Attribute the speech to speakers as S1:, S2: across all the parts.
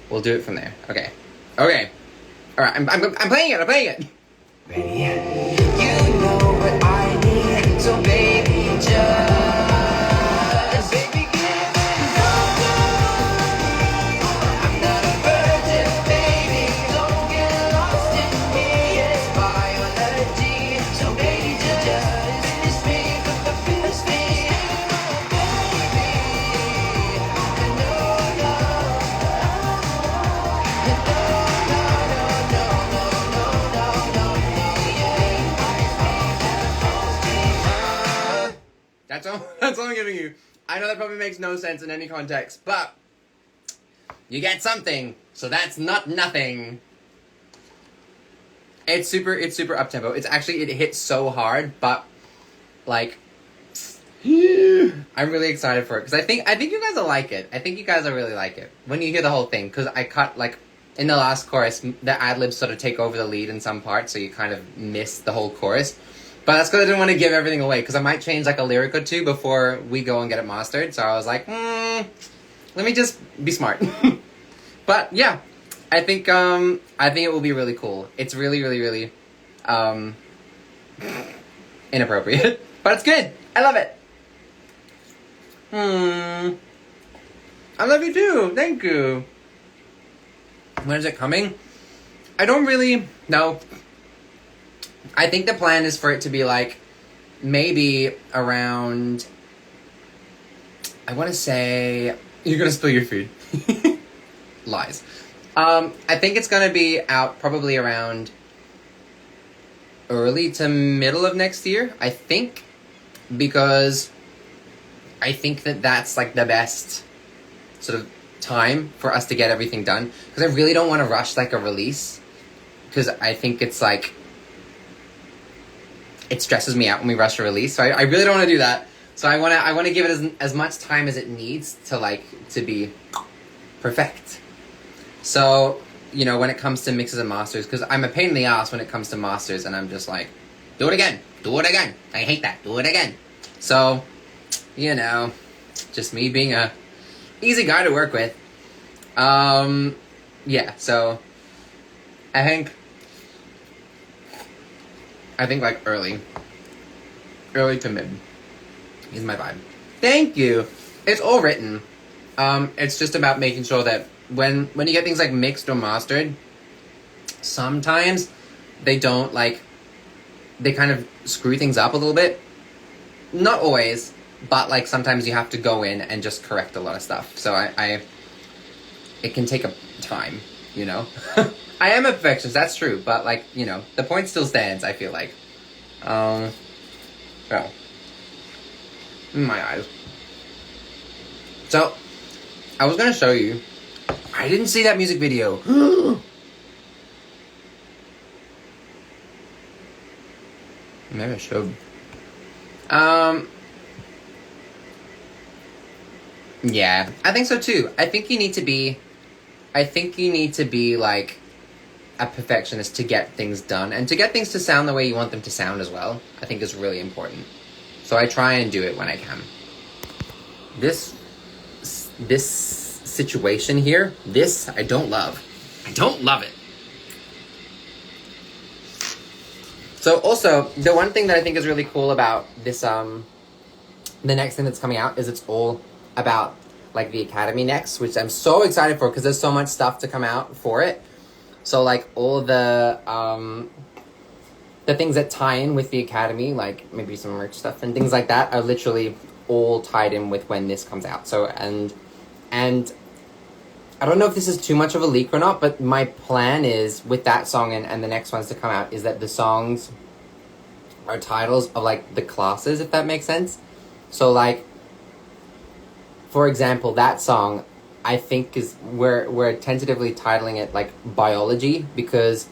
S1: we'll do it from there. Okay. Okay. All right. I'm playing it. I'm playing it.
S2: Ready? You know what I need, so baby, just baby, give it all. I'm not a virgin, baby. Don't get lost in me. It's biology, so baby, just finish me, finish me. Baby, no, no,
S1: That's all I'm giving you. I know that probably makes no sense in any context, but you get something, so that's not nothing. It's super up-tempo. It's actually, it hits so hard, but, like, I'm really excited for it, because I think you guys will like it. I think you guys will really like it, when you hear the whole thing, because I cut, like, in the last chorus, the ad-libs sort of take over the lead in some parts, so you kind of miss the whole chorus. But that's because I didn't want to give everything away, because I might change, like, a lyric or two before we go and get it mastered, so I was like, let me just be smart. But, yeah, I think it will be really cool. It's really, inappropriate, but it's good. I love it. I love you too. Thank you. When is it coming? I don't really know. I think the plan is for it to be like maybe around, I want to say, you're going to spill your food. Lies. I think it's going to be out probably around early to middle of next year, I think, because I think that that's like the best sort of time for us to get everything done, because I really don't want to rush like a release, because I think it's like, it stresses me out when we rush a release, so I really don't want to do that. So I want to give it as much time as it needs to like to be perfect. So, you know, when it comes to mixes and masters, because I'm a pain in the ass when it comes to masters, and I'm just like, do it again, I hate that, do it again. So, you know, just me being a easy guy to work with. Yeah, so I think like early to mid is my vibe. Thank you. It's all written. It's just about making sure that when you get things like mixed or mastered, sometimes they don't like, they kind of screw things up a little bit. Not always, but like sometimes you have to go in and just correct a lot of stuff. So it can take a time, you know? I am a perfectionist, that's true, but like, you know, the point still stands, I feel like. Well, in my eyes. So, I was gonna show you, I didn't see that music video. Maybe I should. Yeah, I think so too. I think you need to be like a perfectionist to get things done, and to get things to sound the way you want them to sound as well, I think is really important. So I try and do it when I can. This situation here, I don't love. I don't love it. So also, the one thing that I think is really cool about this, the next thing that's coming out is it's all about like the Academy next, which I'm so excited for because there's so much stuff to come out for it. So like all the things that tie in with the Academy, like maybe some merch stuff and things like that, are literally all tied in with when this comes out. So and I don't know if this is too much of a leak or not, but my plan is with that song and the next ones to come out is that the songs are titles of like the classes, if that makes sense. So like, for example, that song I think is we're tentatively titling it like biology, because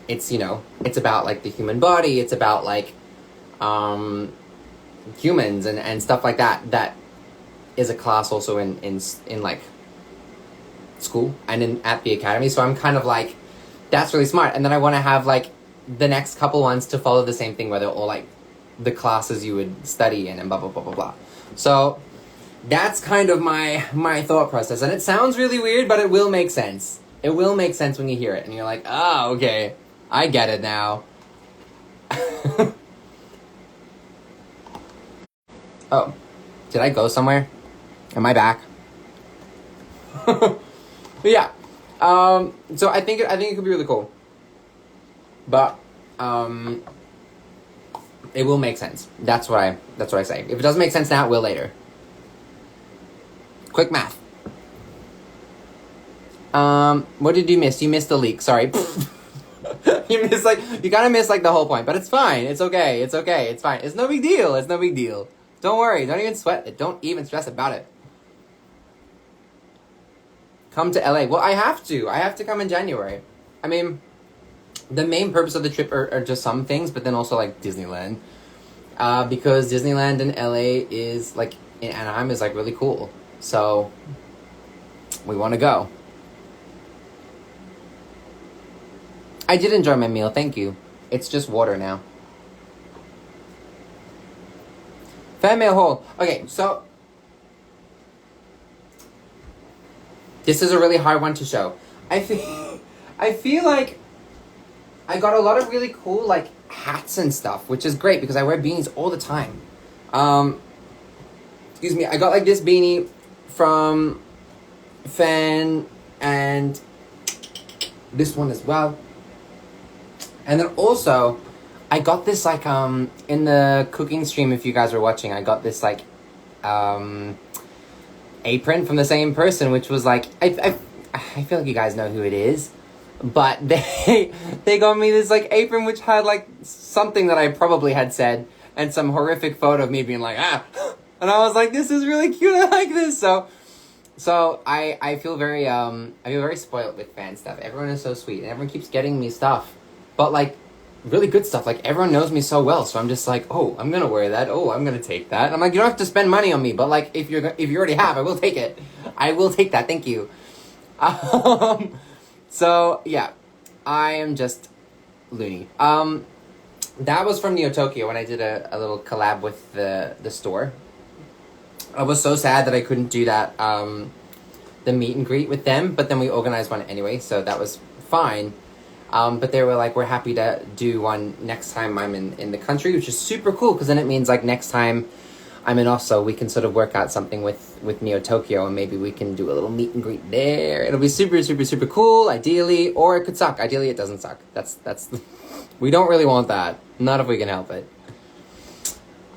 S1: it's, you know, it's about like the human body, it's about like humans and stuff like that. That is a class also in like school and at the Academy. So I'm kind of like, that's really smart. And then I want to have like the next couple ones to follow the same thing, where they're all like the classes you would study in and blah blah blah blah blah. So That's kind of my thought process. And it sounds really weird, but it will make sense. It will make sense when you hear it. And you're like, oh, okay. I get it now. Oh. Did I go somewhere? Am I back? But yeah. So I think it could be really cool. But it will make sense. That's what I say. If it doesn't make sense now, it will later. Quick math. What did you miss? You missed the leak. Sorry. You kind of missed the whole point, but it's fine. It's okay. It's okay. It's fine. It's no big deal. It's no big deal. Don't worry. Don't even sweat it. Don't even stress about it. Come to LA. Well, I have to. I have to come in January. I mean, the main purpose of the trip are just some things, but then also Disneyland. Because Disneyland in LA is in Anaheim is really cool. So we want to go. I did enjoy my meal, thank you. It's just water now. Fan mail hole. Okay, so this is a really hard one to show. I feel like I got a lot of really cool hats and stuff, which is great because I wear beanies all the time. Excuse me, I got this beanie from Fan and this one as well. And then also, I got this in the cooking stream. If you guys were watching, I got this apron from the same person, which was I feel like you guys know who it is, but they got me this apron which had something that I probably had said and some horrific photo of me being and I was like, this is really cute. I like this. So I feel very spoiled with fan stuff. Everyone is so sweet and everyone keeps getting me stuff. But really good stuff. Everyone knows me so well, so I'm just oh, I'm gonna wear that. Oh, I'm gonna take that. I'm you don't have to spend money on me, but if you already have, I will take it. I will take that. Thank you. So yeah, I am just loony. That was from Neo Tokyo when I did a little collab with the store. I was so sad that I couldn't do that the meet and greet with them, but then we organized one anyway, so that was fine. But they were we're happy to do one next time I'm in the country, which is super cool, because then it means next time I'm in Oslo, we can sort of work out something with Neo Tokyo, and maybe we can do a little meet and greet there. It'll be super, super, super cool, ideally, or it could suck. Ideally, it doesn't suck. That's we don't really want that. Not if we can help it.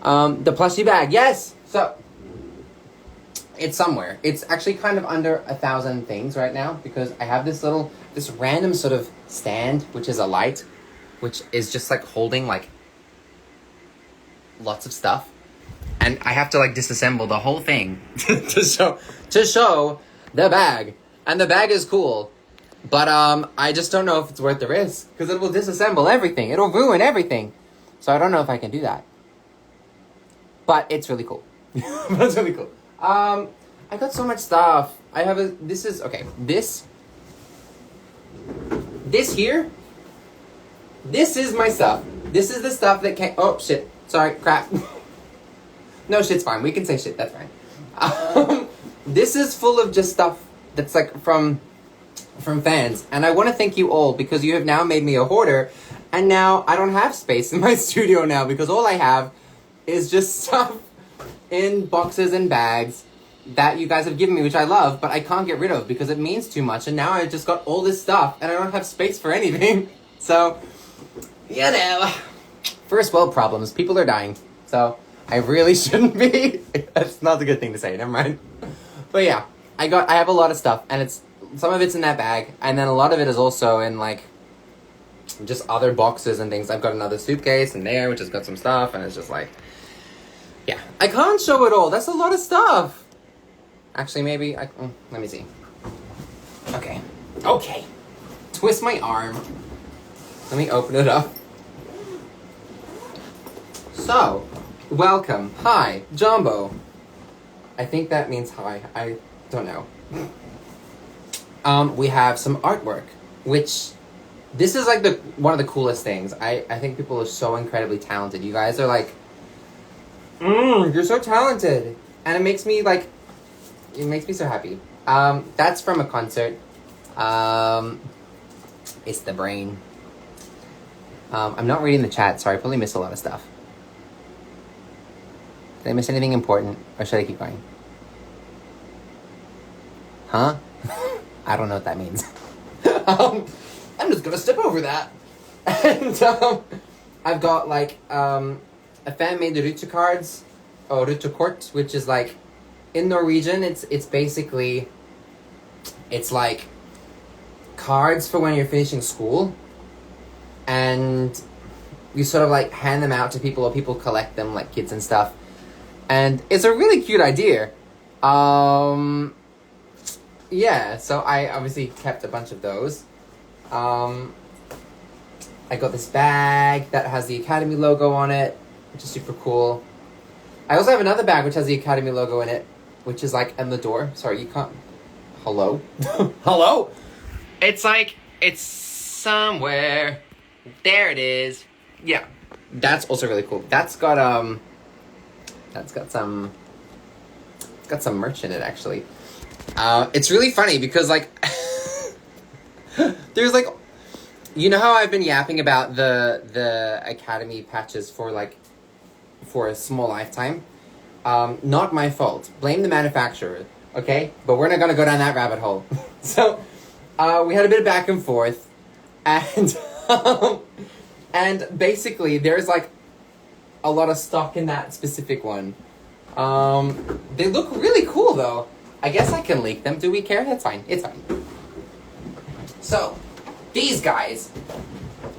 S1: The plushie bag, yes! So, it's somewhere. It's actually kind of under 1,000 things right now, because I have this random sort of stand, which is a light, which is just holding lots of stuff, and I have to disassemble the whole thing to show the bag, and the bag is cool, but I just don't know if it's worth the risk, because it will disassemble everything. It'll ruin everything, so I don't know if I can do that, but it's really cool. That's really cool. I got so much stuff. I have this here, this is my stuff. This is the stuff that came, oh shit, sorry, crap. No, shit's fine, we can say shit, that's fine. This is full of just stuff that's from fans, and I want to thank you all, because you have now made me a hoarder, and now I don't have space in my studio now, because all I have is just stuff in boxes and bags that you guys have given me, which I love, but I can't get rid of because it means too much, and now I've just got all this stuff, and I don't have space for anything. So, first world problems. People are dying. So, I really shouldn't be. That's not a good thing to say, never mind. But yeah, I have a lot of stuff, and some of it's in that bag, and then a lot of it is also in, just other boxes and things. I've got another suitcase in there, which has got some stuff, and it's just yeah. I can't show it all. That's a lot of stuff. Actually, maybe let me see. Okay. Twist my arm. Let me open it up. So, welcome. Hi, Jumbo. I think that means hi. I don't know. We have some artwork, which this is one of the coolest things. I think people are so incredibly talented. You guys are you're so talented. And it makes me it makes me so happy. That's from a concert. It's the brain. I'm not reading the chat, so I probably missed a lot of stuff. Did I miss anything important, or should I keep going? Huh? I don't know what that means. I'm just gonna step over that. And I've got like a fan made the Ruta cards, or Ruta Kort, which is like in Norwegian. It's basically it's like cards for when you're finishing school, and you sort of like hand them out to people, or people collect them, like kids and stuff. And it's a really cute idea. Yeah, so I obviously kept a bunch of those. I got this bag that has the Academy logo on it, which is super cool. I also have another bag which has the Academy logo in it, which is like in the door. Sorry, you can't... Hello? Hello? It's like, it's somewhere. There it is. Yeah. That's also really cool. That's got some merch in it, actually. It's really funny because, like, there's, like, you know how I've been yapping about the Academy patches for a small lifetime? Not my fault. Blame the manufacturer, okay? But we're not gonna go down that rabbit hole. So, we had a bit of back and forth, and, and basically, there's, like, a lot of stock in that specific one. They look really cool, though. I guess I can leak them. Do we care? That's fine. It's fine. So, these guys,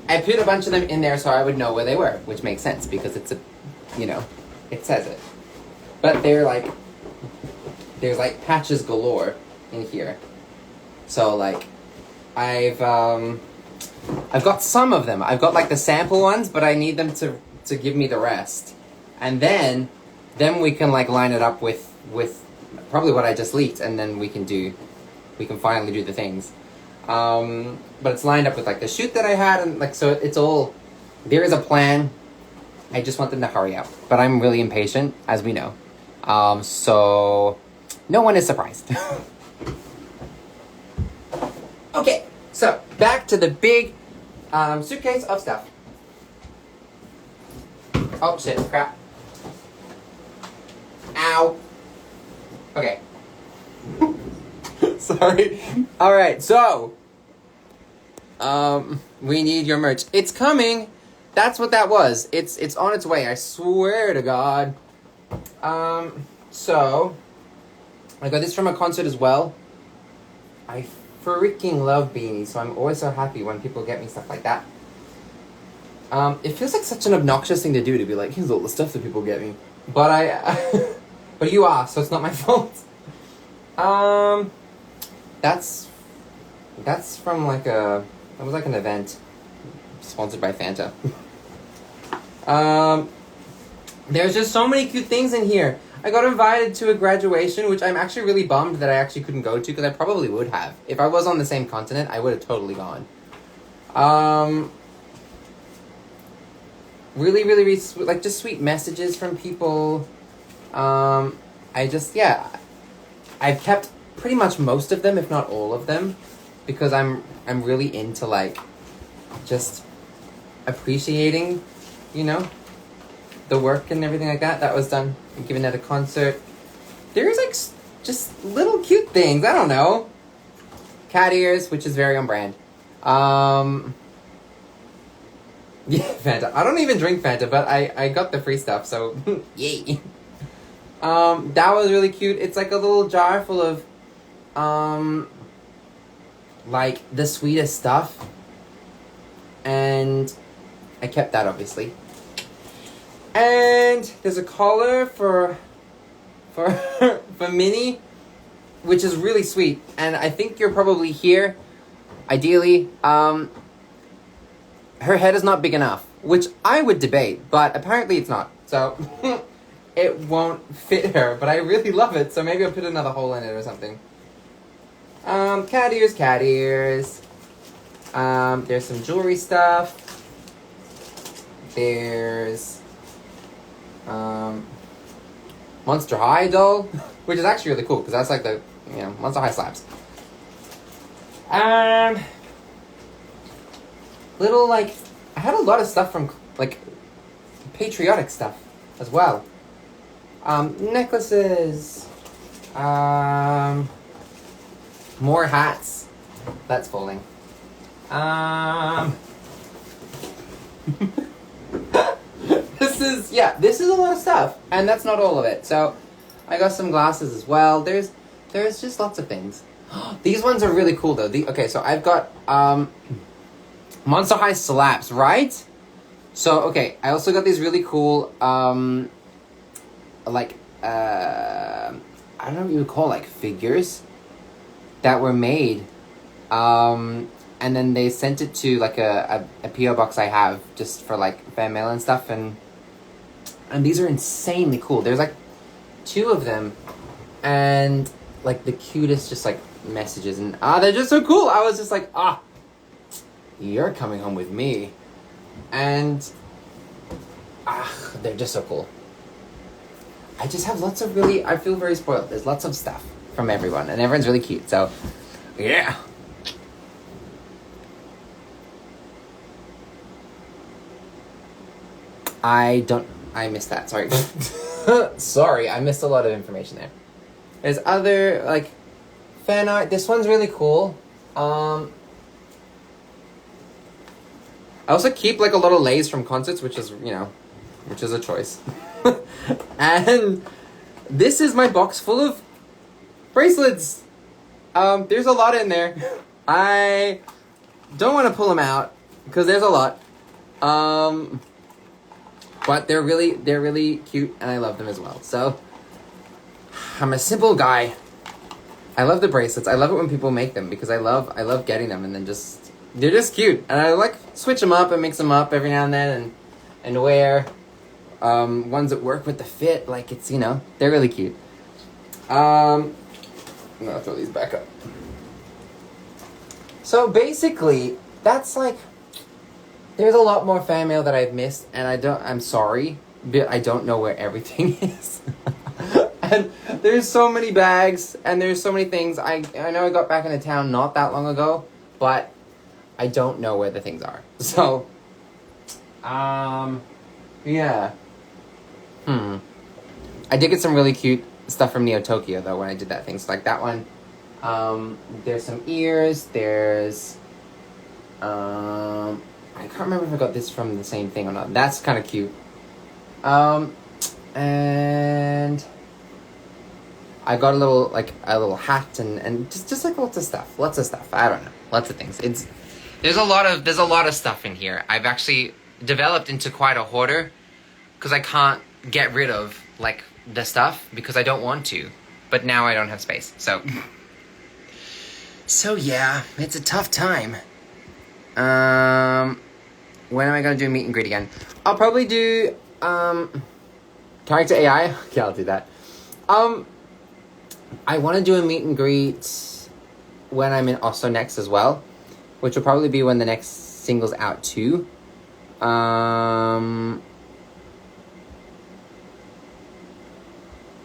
S1: I put a bunch of them in there so I would know where they were, which makes sense because it's it says it. But there's like patches galore in here. So like, I've got some of them. I've got like the sample ones, but I need them to give me the rest, and then we can like line it up with probably what I just leaked, and then we can finally do the things. But it's lined up with like the shoot that I had, and like, so it's all, there is a plan. I just want them to hurry up, but I'm really impatient, as we know. So no one is surprised. Okay, so back to the big suitcase of stuff. Oh shit, crap. Ow. Okay. Sorry. Alright, so we need your merch. It's coming. That's what that was. It's on its way, I swear to God. So I got this from a concert as well. I freaking love beanies, so I'm always so happy when people get me stuff like that. It feels like such an obnoxious thing to do, to be like, here's all the stuff that people get me. But but you asked, so it's not my fault. That's from like that was like an event sponsored by Fanta. There's just so many cute things in here. I got invited to a graduation, which I'm actually really bummed that I actually couldn't go to, because I probably would have. If I was on the same continent, I would have totally gone. Really, really, really sweet, like just sweet messages from people. I've kept pretty much most of them, if not all of them, because I'm really into like just appreciating, the work and everything like that was done and given at a concert. There's like just little cute things. I don't know. Cat ears, which is very on brand. Yeah, Fanta. I don't even drink Fanta, but I got the free stuff, so yay. That was really cute. It's like a little jar full of like the sweetest stuff, and I kept that, obviously. And there's a collar for Minnie, which is really sweet. And I think you're probably here, ideally. Her head is not big enough, which I would debate, but apparently it's not. So it won't fit her, but I really love it, so maybe I'll put another hole in it or something. Cat ears. There's some jewelry stuff. There's Monster High doll, which is actually really cool because that's like the, Monster High slaps. Little, like, I had a lot of stuff from, like, patriotic stuff as well. Necklaces. More hats. That's folding. This is a lot of stuff, and that's not all of it. So, I got some glasses as well. There's just lots of things. These ones are really cool though. Okay, so I've got Monster High slaps, right? So okay, I also got these really cool I don't know what you would call, like, figures that were made. And then they sent it to, like, a P.O. box I have just for, like, fan mail and stuff. And these are insanely cool. There's, like, 2 of them. And, like, the cutest just, like, messages. And, they're just so cool. I was just like, you're coming home with me. And, they're just so cool. I just have lots of I feel very spoiled. There's lots of stuff from everyone, and everyone's really cute, so, yeah. I missed that, sorry. Sorry, I missed a lot of information there. There's other, like, fan art. This one's really cool. I also keep, like, a lot of lays from concerts, which is, which is a choice. And this is my box full of bracelets. There's a lot in there. I don't want to pull them out because there's a lot. But they're really cute, and I love them as well. So I'm a simple guy. I love the bracelets. I love it when people make them because I love getting them, and then they're just cute, and I like switch them up and mix them up every now and then and wear. Ones that work with the fit, like, it's, they're really cute. I'm gonna throw these back up. So basically, that's like, there's a lot more fan mail that I've missed, and I'm sorry, but I don't know where everything is. And there's so many bags, and there's so many things. I know I got back into town not that long ago, but I don't know where the things are. So, yeah. I did get some really cute stuff from Neo Tokyo, though, when I did that thing. So, like, that one. There's some ears. There's... I can't remember if I got this from the same thing or not. That's kind of cute. And... I got a little hat and just like lots of stuff. Lots of stuff. I don't know. Lots of things. There's a lot of stuff in here. I've actually developed into quite a hoarder because I can't get rid of, like, the stuff because I don't want to. But now I don't have space. So yeah, it's a tough time. When am I gonna do a meet and greet again? I'll probably do character AI. Okay, I'll do that. I want to do a meet and greet when I'm in Oslo next as well, which will probably be when the next single's out too. Am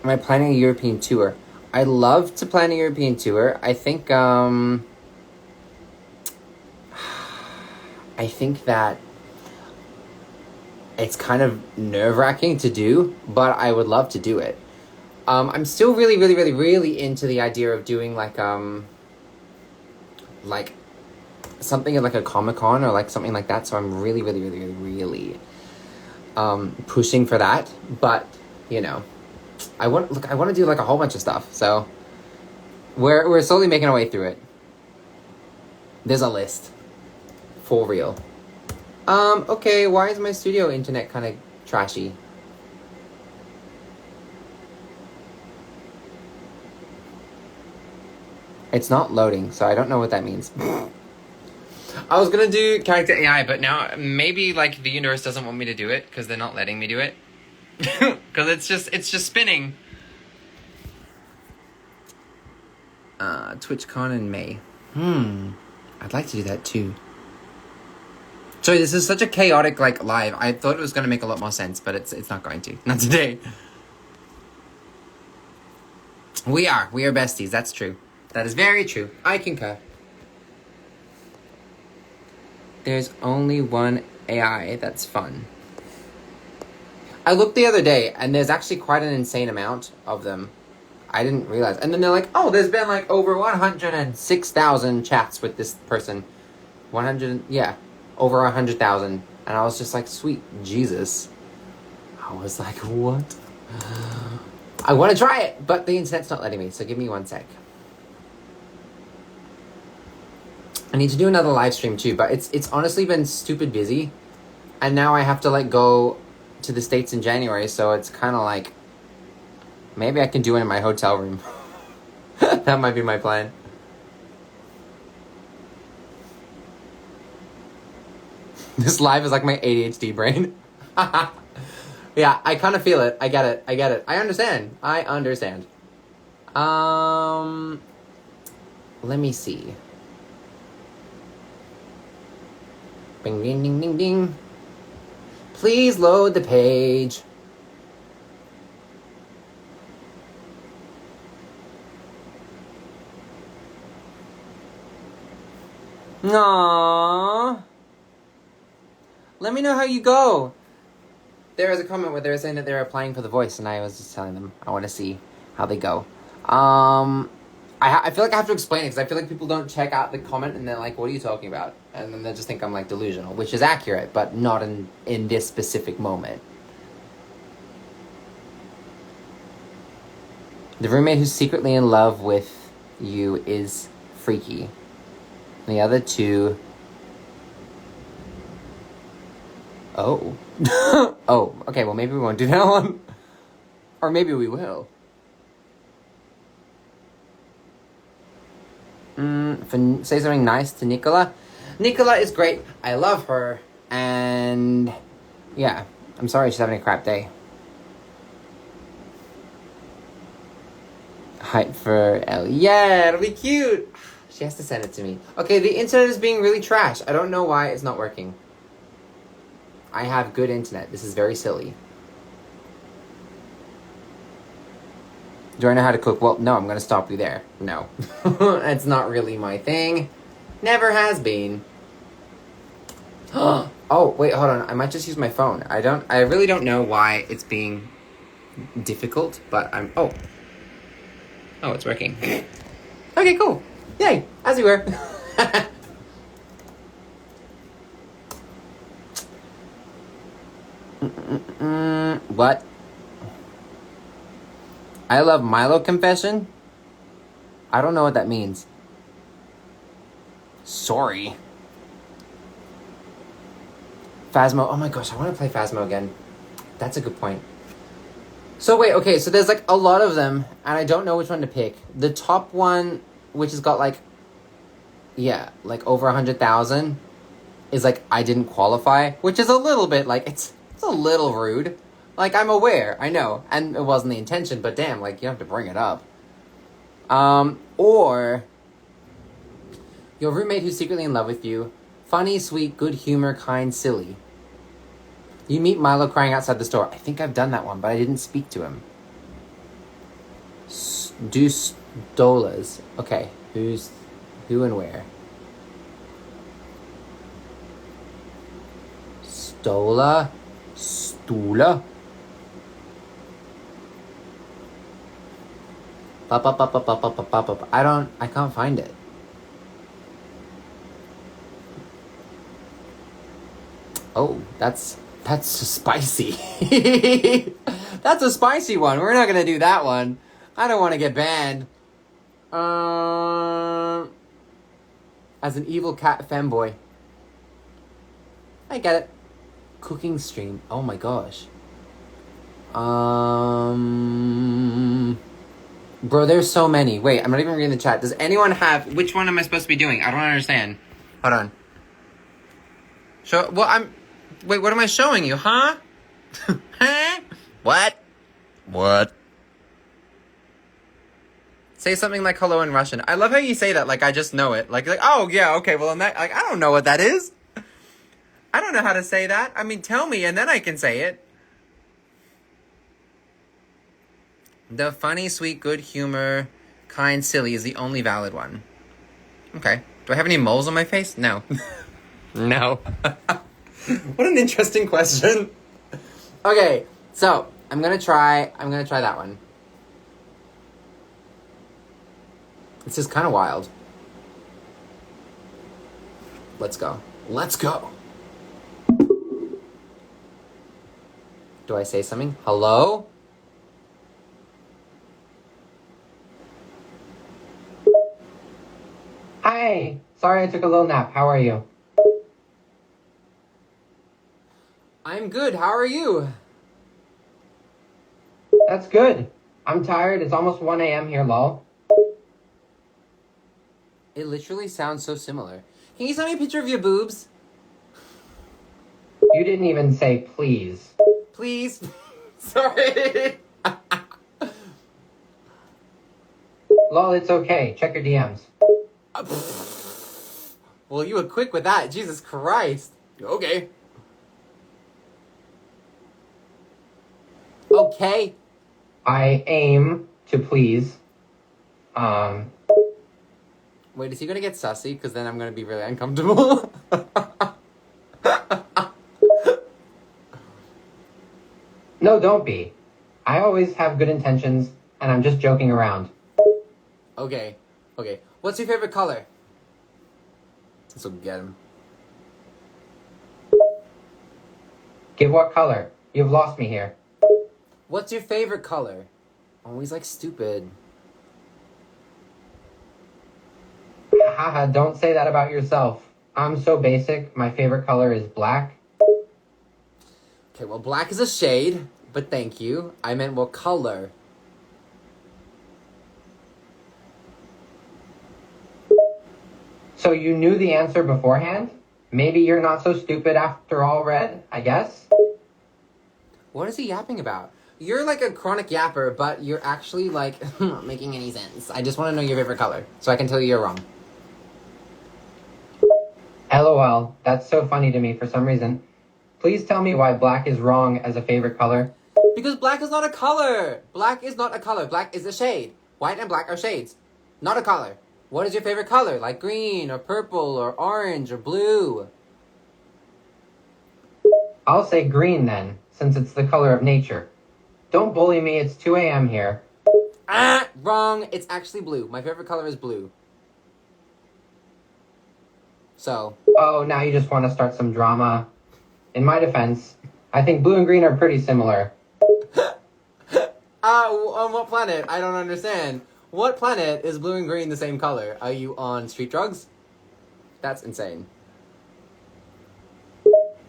S1: I planning a European tour? I love to plan a European tour. I think that it's kind of nerve-wracking to do, but I would love to do it. I'm still really into the idea of doing like something like a Comic-Con or like something like that. So I'm really pushing for that. But I want to do like a whole bunch of stuff. So we're slowly making our way through it. There's a list for real. Okay, why is my studio internet kind of trashy? It's not loading, so I don't know what that means. I was gonna do character AI, but now maybe like the universe doesn't want me to do it because they're not letting me do it. Because it's just spinning. TwitchCon in May. I'd like to do that too. Sorry, this is such a chaotic like live. I thought it was gonna make a lot more sense, but it's not going to. Not today. We are besties. That's true. That is very true. I concur. There's only one AI that's fun. I looked the other day, and there's actually quite an insane amount of them. I didn't realize. And then they're like, oh, there's been like over 106,000 chats with this person. 100, yeah, over 100,000. And I was just like, sweet Jesus. I was like, what? I want to try it, but the internet's not letting me, so give me 1 sec. I need to do another live stream too, but it's honestly been stupid busy. And now I have to like go to the States in January, so it's kind of like, maybe I can do it in my hotel room. That might be my plan. This live is like my ADHD brain. Yeah, I kind of feel it. I get it. I understand. Let me see. Bing, ding, ding, ding, ding. Please load the page. Aww. Let me know how you go. There was a comment where they were saying that they were applying for The Voice, and I was just telling them I want to see how they go. I feel like I have to explain it, because I feel like people don't check out the comment, and they're like, what are you talking about? And then they just think I'm, like, delusional, which is accurate, but not in this specific moment. The roommate who's secretly in love with you is freaky. And the other two... Oh. Oh, okay, well, maybe we won't do that one. Or maybe we will. Say something nice to Nicola. Nicola is great. I love her. And yeah, I'm sorry she's having a crap day. Hype for Ellie. Yeah, it'll be cute. She has to send it to me. Okay, the internet is being really trash. I don't know why it's not working. I have good internet. This is very silly. Do I know how to cook? Well, no, I'm going to stop you there. No. It's not really my thing. Never has been. Oh, wait, hold on. I might just use my phone. I really don't know why it's being difficult, but oh, it's working. Okay, cool. Yay, as you were. What? I love Milo confession? I don't know what that means. Sorry. Phasmo. Oh my gosh, I want to play Phasmo again. That's a good point. So wait, okay, so there's like a lot of them, and I don't know which one to pick. The top one, which has got like, yeah, like over 100,000, is like, I didn't qualify, which is a little bit like, it's a little rude. Like, I'm aware, I know, and it wasn't the intention, but damn, like, you have to bring it up. Or, your roommate who's secretly in love with you, funny, sweet, good humor, kind, silly. You meet Milo crying outside the store. I think I've done that one, but I didn't speak to him. Do stolas. Okay, who and where? Stola? Stula? I can't find it. Oh, that's spicy. That's a spicy one. We're not gonna do that one. I don't want to get banned. As an evil cat femboy. I get it. Cooking stream. Oh my gosh. Bro, there's so many. Wait, I'm not even reading the chat. Does anyone have... Which one am I supposed to be doing? I don't understand. Hold on. Wait, what am I showing you, huh? Huh? What? Say something like hello in Russian. I love how you say that like I just know it. Like oh, yeah, okay, well, like, I don't know what that is. I don't know how to say that. I mean, tell me, and then I can say it. The funny, sweet, good humor, kind, silly is the only valid one. Okay. Do I have any moles on my face? No. No. What an interesting question. Okay, so I'm gonna try that one. This is kind of wild. Let's go. Let's go. Do I say something? Hello?
S3: Hi. Sorry I took a little nap. How are you?
S1: I'm good. How are you?
S3: That's good. I'm tired. It's almost 1 a.m. here, lol.
S1: It literally sounds so similar. Can you send me a picture of your boobs?
S3: You didn't even say please.
S1: Please? Sorry.
S3: Lol, it's okay. Check your DMs.
S1: Well, you were quick with that. Jesus Christ. Okay. Okay.
S3: I aim to please.
S1: Wait, is he gonna get sussy? Because then I'm gonna be really uncomfortable.
S3: No, don't be. I always have good intentions, and I'm just joking around.
S1: Okay. Okay. What's your favorite color? So get him.
S3: Give what color? You've lost me here.
S1: What's your favorite color? Always like stupid.
S3: Haha, don't say that about yourself. I'm so basic. My favorite color is black.
S1: Okay, well, black is a shade, but thank you. I meant what color?
S3: So you knew the answer beforehand? Maybe you're not so stupid after all, Red, I guess?
S1: What is he yapping about? You're like a chronic yapper, but you're actually like not making any sense. I just want to know your favorite color, so I can tell you you're wrong.
S3: LOL, that's so funny to me for some reason. Please tell me why black is wrong as a favorite color.
S1: Because black is not a color! Black is not a color. Black is a shade. White and black are shades, not a color. What is your favorite color? Like green, or purple, or orange, or blue?
S3: I'll say green then, since it's the color of nature. Don't bully me, it's 2 a.m. here.
S1: Ah, wrong. It's actually blue. My favorite color is blue. So,
S3: Oh, now you just want to start some drama. In my defense, I think blue and green are pretty similar.
S1: on what planet? I don't understand. What planet is blue and green the same color? Are you on street drugs? That's insane.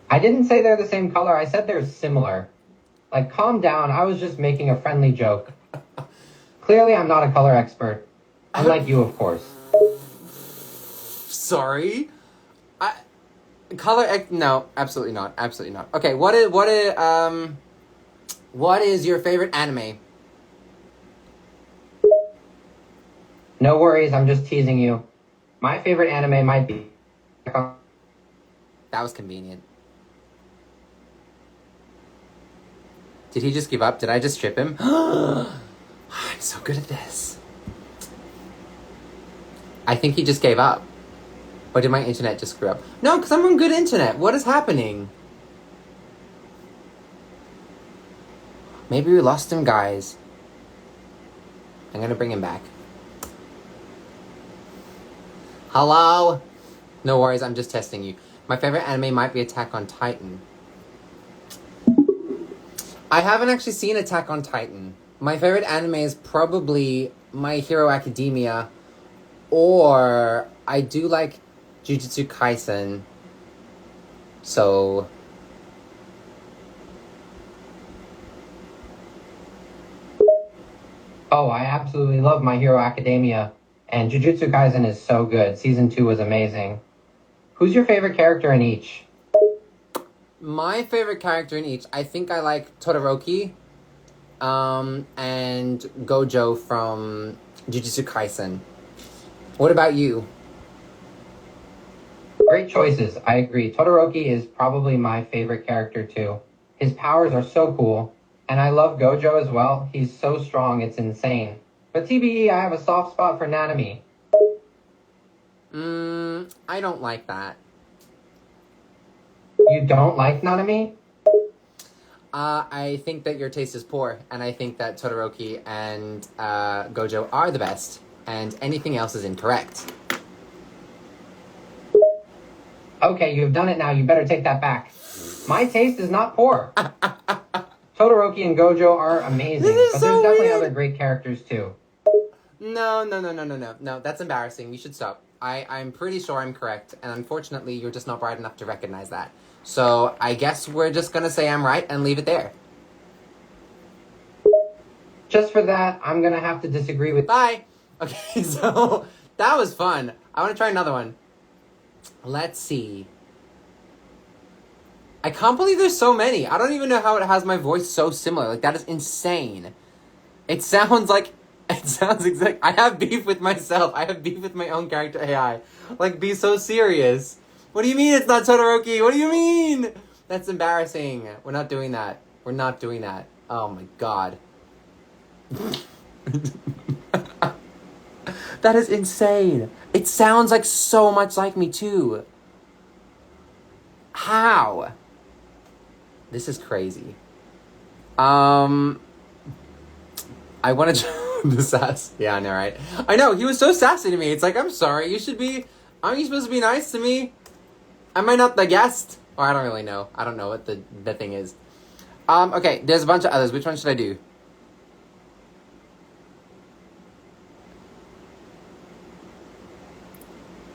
S3: I didn't say they're the same color, I said they're similar. Like, calm down, I was just making a friendly joke. Clearly, I'm not a color expert. Unlike you, of course.
S1: Sorry? No, absolutely not. Absolutely not. Okay, what is your favorite anime?
S3: No worries, I'm just teasing you. My favorite anime might be...
S1: That was convenient. Did he just give up? Did I just strip him? I'm so good at this. I think he just gave up. Or did my internet just screw up? No, because I'm on good internet. What is happening? Maybe we lost him, guys. I'm gonna bring him back. Hello? No worries, I'm just testing you. My favorite anime might be Attack on Titan. I haven't actually seen Attack on Titan. My favorite anime is probably My Hero Academia, or I do like Jujutsu Kaisen. So...
S3: Oh, I absolutely love My Hero Academia. And Jujutsu Kaisen is so good. Season 2 was amazing. Who's your favorite character in each?
S1: My favorite character in each, I think I like Todoroki, and Gojo from Jujutsu Kaisen. What about you?
S3: Great choices, I agree. Todoroki is probably my favorite character too. His powers are so cool. And I love Gojo as well. He's so strong, it's insane. But TBE, I have a soft spot for Nanami.
S1: I don't like that.
S3: You don't like Nanami?
S1: I think that your taste is poor, and I think that Todoroki and Gojo are the best, and anything else is incorrect.
S3: Okay, you've done it now. You better take that back. My taste is not poor. Todoroki and Gojo are amazing,
S1: This is
S3: but
S1: so
S3: there's definitely
S1: weird.
S3: other great characters too.
S1: No, that's embarrassing. You should stop. I'm pretty sure I'm correct, and unfortunately, you're just not bright enough to recognize that. So, I guess we're just gonna say I'm right and leave it there.
S3: Just for that, I'm gonna have to disagree with...
S1: Bye! Okay, so, that was fun. I want to try another one. Let's see. I can't believe there's so many. I don't even know how it has my voice so similar. Like, that is insane. It sounds exact. I have beef with myself. I have beef with my own character AI. Like, be so serious. What do you mean it's not Todoroki? What do you mean? That's embarrassing. We're not doing that. We're not doing that. Oh my god. That is insane. It sounds like so much like me too. How? This is crazy. I want to the sass. Yeah, I know, right? I know, he was so sassy to me. It's like, I'm sorry, aren't you supposed to be nice to me? Am I not the guest? Or I don't really know. I don't know what the thing is. Okay, there's a bunch of others. Which one should I do?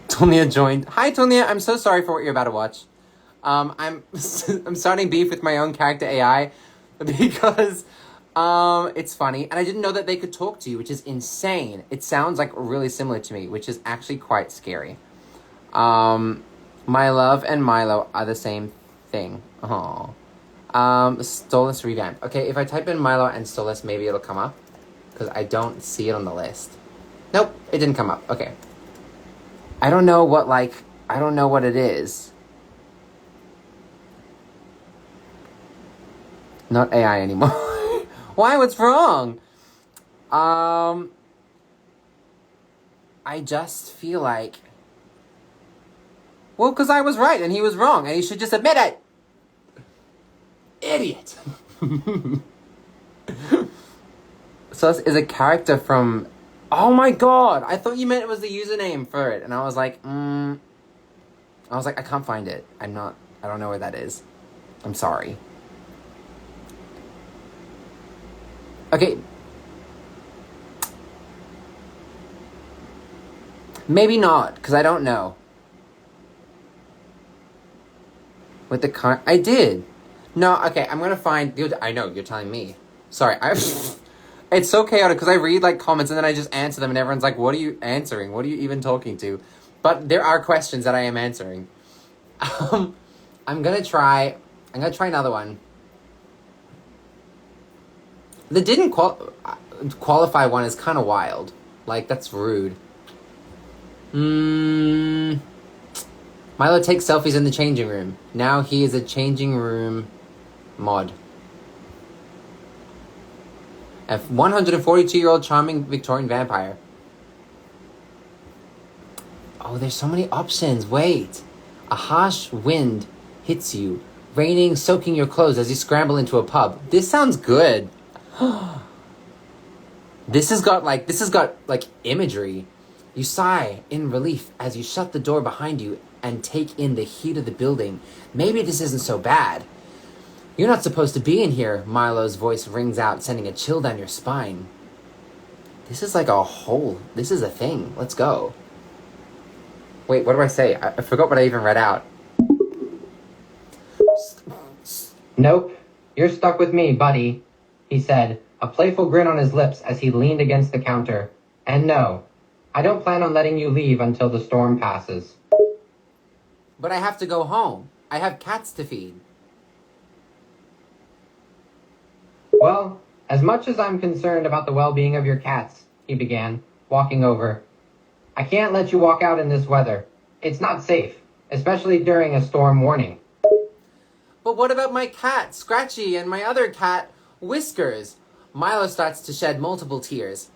S1: Tonya joined. Hi, Tonya. I'm so sorry for what you're about to watch. I'm I'm starting beef with my own character AI because it's funny, and I didn't know that they could talk to you, which is insane. It sounds like really similar to me, which is actually quite scary. My love and Milo are the same thing. Oh. Stolas revamp. Okay, if I type in Milo and Stolas, maybe it'll come up. Because I don't see it on the list. Nope, it didn't come up. Okay. I don't know what it is. Not AI anymore. Why? What's wrong? I just feel like... Well, because I was right and he was wrong, and he should just admit it. Idiot. So this is a character from... Oh my god! I thought you meant it was the username for it, and I was like, I can't find it. I don't know where that is. I'm sorry. Okay. Maybe not, because I don't know. With the I did. No, okay, I'm gonna find... I know, you're telling me. Sorry, it's so chaotic, because I read, like, comments, and then I just answer them, and everyone's like, what are you answering? What are you even talking to? But there are questions that I am answering. I'm gonna try another one. The didn't qualify one is kind of wild. Like, that's rude. Milo takes selfies in the changing room. Now he is a changing room mod. A 142-year-old charming Victorian vampire. Oh, there's so many options. Wait. A harsh wind hits you, raining, soaking your clothes as you scramble into a pub. This sounds good. This has got imagery. You sigh in relief as you shut the door behind you and take in the heat of the building. Maybe this isn't so bad. You're not supposed to be in here, Milo's voice rings out, sending a chill down your spine. This is like this is a thing. Let's go. Wait, what do I say? I forgot what I even read out.
S3: Nope, you're stuck with me, buddy, he said, a playful grin on his lips as he leaned against the counter. And no, I don't plan on letting you leave until the storm passes.
S1: But I have to go home. I have cats to feed.
S3: Well, as much as I'm concerned about the well-being of your cats, he began, walking over, I can't let you walk out in this weather. It's not safe, especially during a storm warning.
S1: But what about my cat, Scratchy, and my other cat, Whiskers. Milo starts to shed multiple tears.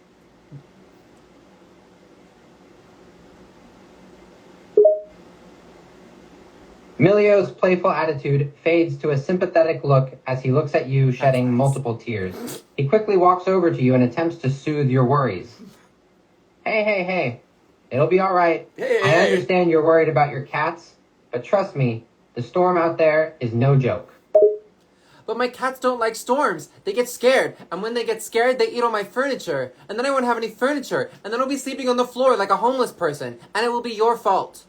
S3: Mileo's playful attitude fades to a sympathetic look as he looks at you, shedding multiple tears. He quickly walks over to you and attempts to soothe your worries. Hey. It'll be all right. I understand you're worried about your cats, but trust me, the storm out there is no joke.
S1: But my cats don't like storms. They get scared, and when they get scared, they eat all my furniture. And then I won't have any furniture, and then I'll be sleeping on the floor like a homeless person, and it will be your fault.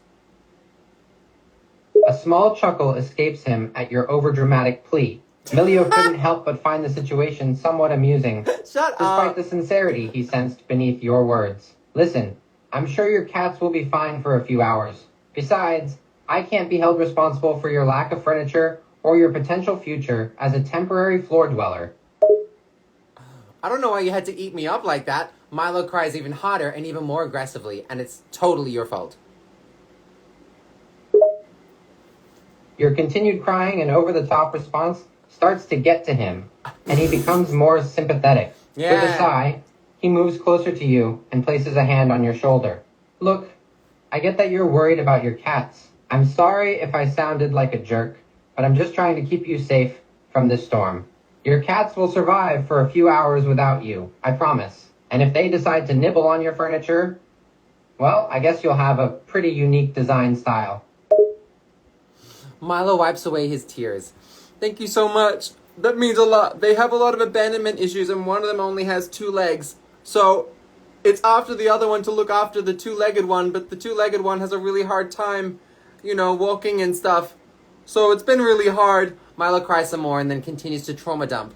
S3: A small chuckle escapes him at your overdramatic plea. Mileo couldn't help but find the situation somewhat amusing,
S1: Shut
S3: despite
S1: up.
S3: the sincerity he sensed beneath your words. Listen, I'm sure your cats will be fine for a few hours. Besides, I can't be held responsible for your lack of furniture or your potential future as a temporary floor dweller.
S1: I don't know why you had to eat me up like that. Milo cries even hotter and even more aggressively, and it's totally your fault.
S3: Your continued crying and over-the-top response starts to get to him, and he becomes more sympathetic. With a sigh, he moves closer to you and places a hand on your shoulder. Look, I get that you're worried about your cats. I'm sorry if I sounded like a jerk, but I'm just trying to keep you safe from this storm. Your cats will survive for a few hours without you, I promise. And if they decide to nibble on your furniture, well, I guess you'll have a pretty unique design style.
S1: Milo wipes away his tears. Thank you so much. That means a lot. They have a lot of abandonment issues, and one of them only has 2 legs. So, it's after the other one to look after the 2-legged one, but the 2-legged one has a really hard time, walking and stuff. So it's been really hard. Milo cries some more and then continues to trauma dump.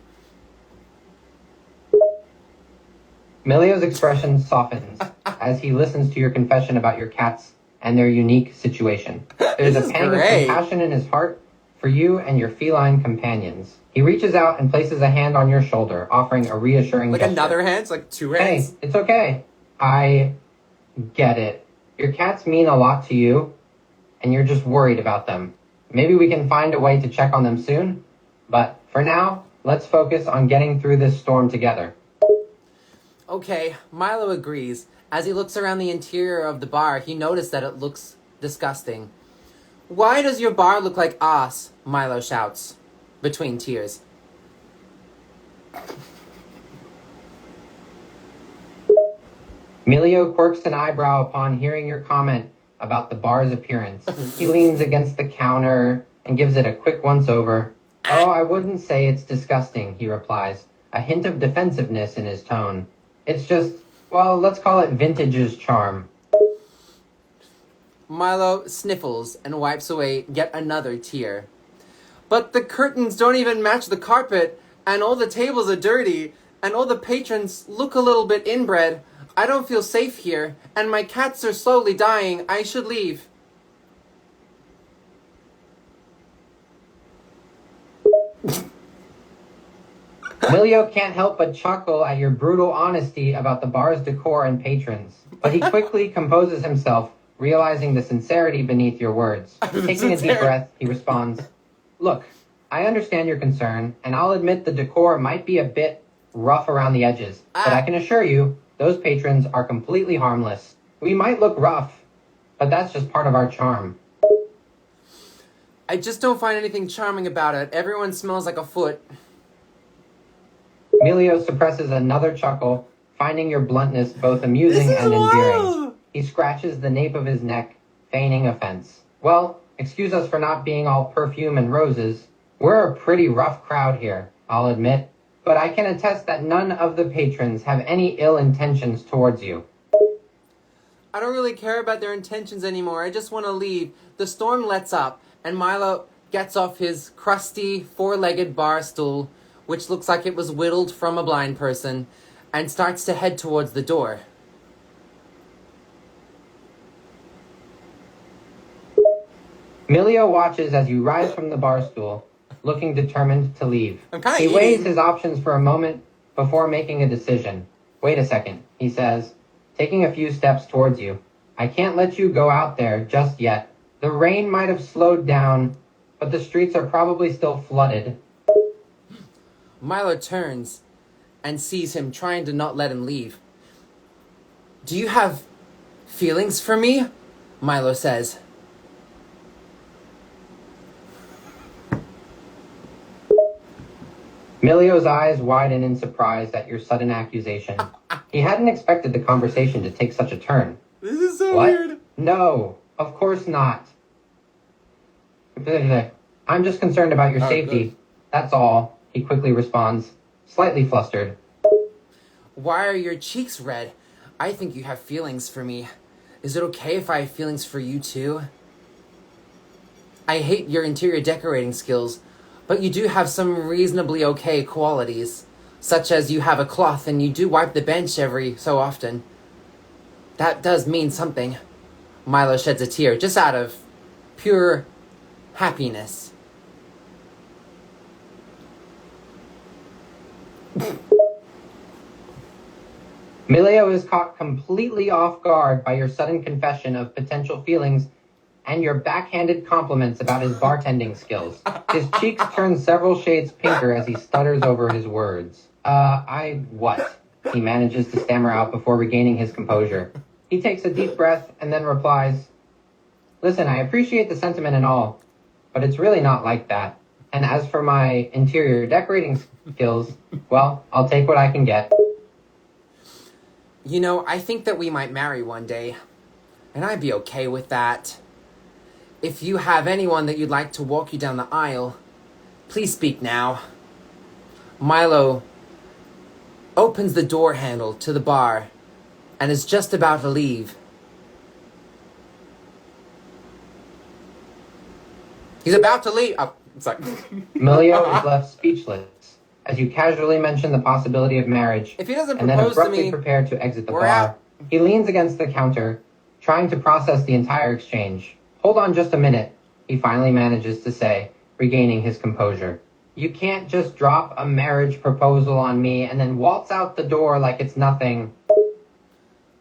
S3: Mileo's expression softens as he listens to your confession about your cats and their unique situation. There's a pang of compassion in his heart for you and your feline companions. He reaches out and places a hand on your shoulder, offering a reassuring gesture.
S1: Another hand? It's like 2 hands.
S3: Hey, it's okay. I get it. Your cats mean a lot to you, and you're just worried about them. Maybe we can find a way to check on them soon, but for now, let's focus on getting through this storm together.
S1: Okay, Milo agrees. As he looks around the interior of the bar, he noticed that it looks disgusting. Why does your bar look like ass? Milo shouts, between tears.
S3: Mileo quirks an eyebrow upon hearing your comment about the bar's appearance. He leans against the counter and gives it a quick once-over. Oh, I wouldn't say it's disgusting, he replies, a hint of defensiveness in his tone. It's just, well, let's call it vintage's charm.
S1: Milo sniffles and wipes away yet another tear. But the curtains don't even match the carpet, and all the tables are dirty, and all the patrons look a little bit inbred. I don't feel safe here, and my cats are slowly dying. I should leave.
S3: Mileo can't help but chuckle at your brutal honesty about the bar's decor and patrons, but he quickly composes himself, realizing the sincerity beneath your words. Taking a deep breath, he responds, Look, I understand your concern, and I'll admit the decor might be a bit rough around the edges, but I can assure you, those patrons are completely harmless. We might look rough, but that's just part of our charm.
S1: I just don't find anything charming about it. Everyone smells like a foot.
S3: Mileo suppresses another chuckle, finding your bluntness both amusing and endearing. He scratches the nape of his neck, feigning offense. Well, excuse us for not being all perfume and roses. We're a pretty rough crowd here, I'll admit, but I can attest that none of the patrons have any ill intentions towards you.
S1: I don't really care about their intentions anymore. I just want to leave. The storm lets up, and Milo gets off his crusty 4-legged bar stool, which looks like it was whittled from a blind person, and starts to head towards the door.
S3: Mileo watches as you rise from the bar stool, looking determined to leave. He weighs his options for a moment before making a decision. Wait a second, he says, taking a few steps towards you. I can't let you go out there just yet. The rain might have slowed down, but the streets are probably still flooded.
S1: Milo turns and sees him trying to not let him leave. Do you have feelings for me? Milo says.
S3: Mileo's eyes widen in surprise at your sudden accusation. He hadn't expected the conversation to take such a turn.
S1: This is so
S3: What?
S1: weird.
S3: No, of course not. I'm just concerned about your
S1: Oh,
S3: safety.
S1: good.
S3: That's all, he quickly responds, slightly flustered.
S1: Why are your cheeks red? I think you have feelings for me. Is it okay if I have feelings for you too? I hate your interior decorating skills, but you do have some reasonably okay qualities, such as you have a cloth and you do wipe the bench every so often. That does mean something. Milo sheds a tear, just out of pure happiness.
S3: Mileo is caught completely off guard by your sudden confession of potential feelings and your backhanded compliments about his bartending skills. His cheeks turn several shades pinker as he stutters over his words. What? He manages to stammer out before regaining his composure. He takes a deep breath and then replies, Listen, I appreciate the sentiment and all, but it's really not like that. And as for my interior decorating skills, well, I'll take what I can get.
S1: You know, I think that we might marry one day, and I'd be okay with that. If you have anyone that you'd like to walk you down the aisle, please speak now. Milo opens the door handle to the bar and is just about to leave. He's about to leave. Oh, sorry.
S3: Mileo is left speechless as you casually mention the possibility of marriage,
S1: If he doesn't
S3: and then
S1: propose to
S3: abruptly
S1: me,
S3: prepare to exit the
S1: we're
S3: bar.
S1: out.
S3: He leans against the counter, trying to process the entire exchange. Hold on just a minute, he finally manages to say, regaining his composure. You can't just drop a marriage proposal on me and then waltz out the door like it's nothing.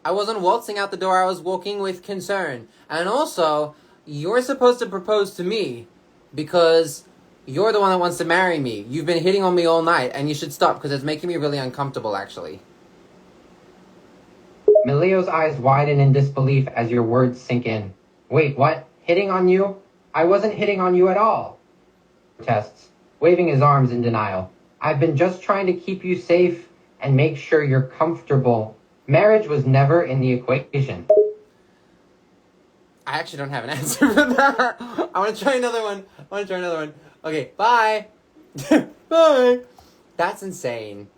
S1: I wasn't waltzing out the door, I was walking with concern. And also, you're supposed to propose to me because you're the one that wants to marry me. You've been hitting on me all night, and you should stop because it's making me really uncomfortable, actually.
S3: Mileo's eyes widen in disbelief as your words sink in. Wait, what? Hitting on you? I wasn't hitting on you at all. Protests, waving his arms in denial. I've been just trying to keep you safe and make sure you're comfortable. Marriage was never in the equation.
S1: I actually don't have an answer for that. I want to try another one. Okay, bye. Bye. That's insane.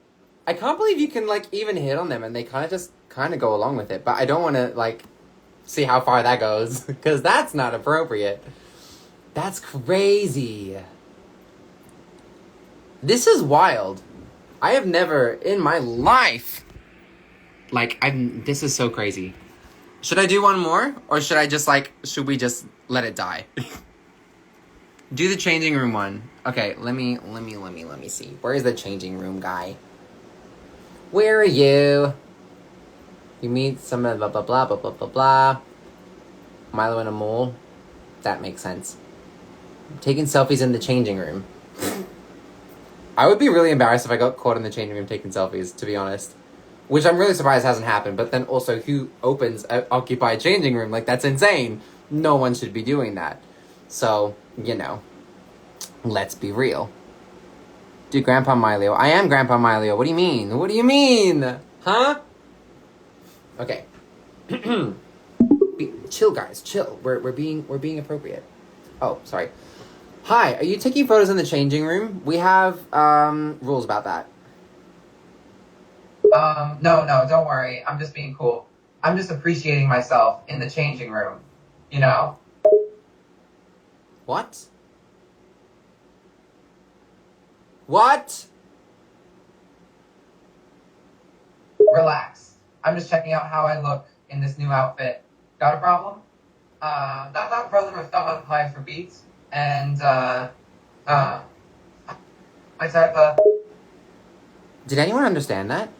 S1: I can't believe you can, like, even hit on them and they kind of go along with it. But I don't want to, like, see how far that goes. Because that's not appropriate. That's crazy. This is wild. I have never in my life... this is so crazy. Should I do one more? Or should we just let it die? Do the changing room one. Okay, let me see. Where is the changing room guy? Where are you? You meet some of blah blah blah blah blah blah blah. Milo and a mole. That makes sense. Taking selfies in the changing room. I would be really embarrassed if I got caught in the changing room taking selfies, to be honest. Which I'm really surprised hasn't happened, but then also who opens an occupied changing room? Like, that's insane. No one should be doing that. So, let's be real. Dude, Grandpa Mileo. I am Grandpa Mileo. What do you mean? What do you mean? Huh? Okay. Chill, guys. Chill. We're being appropriate. Oh, sorry. Hi, are you taking photos in the changing room? We have, rules about that.
S3: No, don't worry. I'm just being cool. I'm just appreciating myself in the changing room. You know?
S1: What? What?
S3: Relax. I'm just checking out how I look in this new outfit. Got a problem? That's not frozen with thumb applied for beats. And, I said,
S1: Did anyone understand that?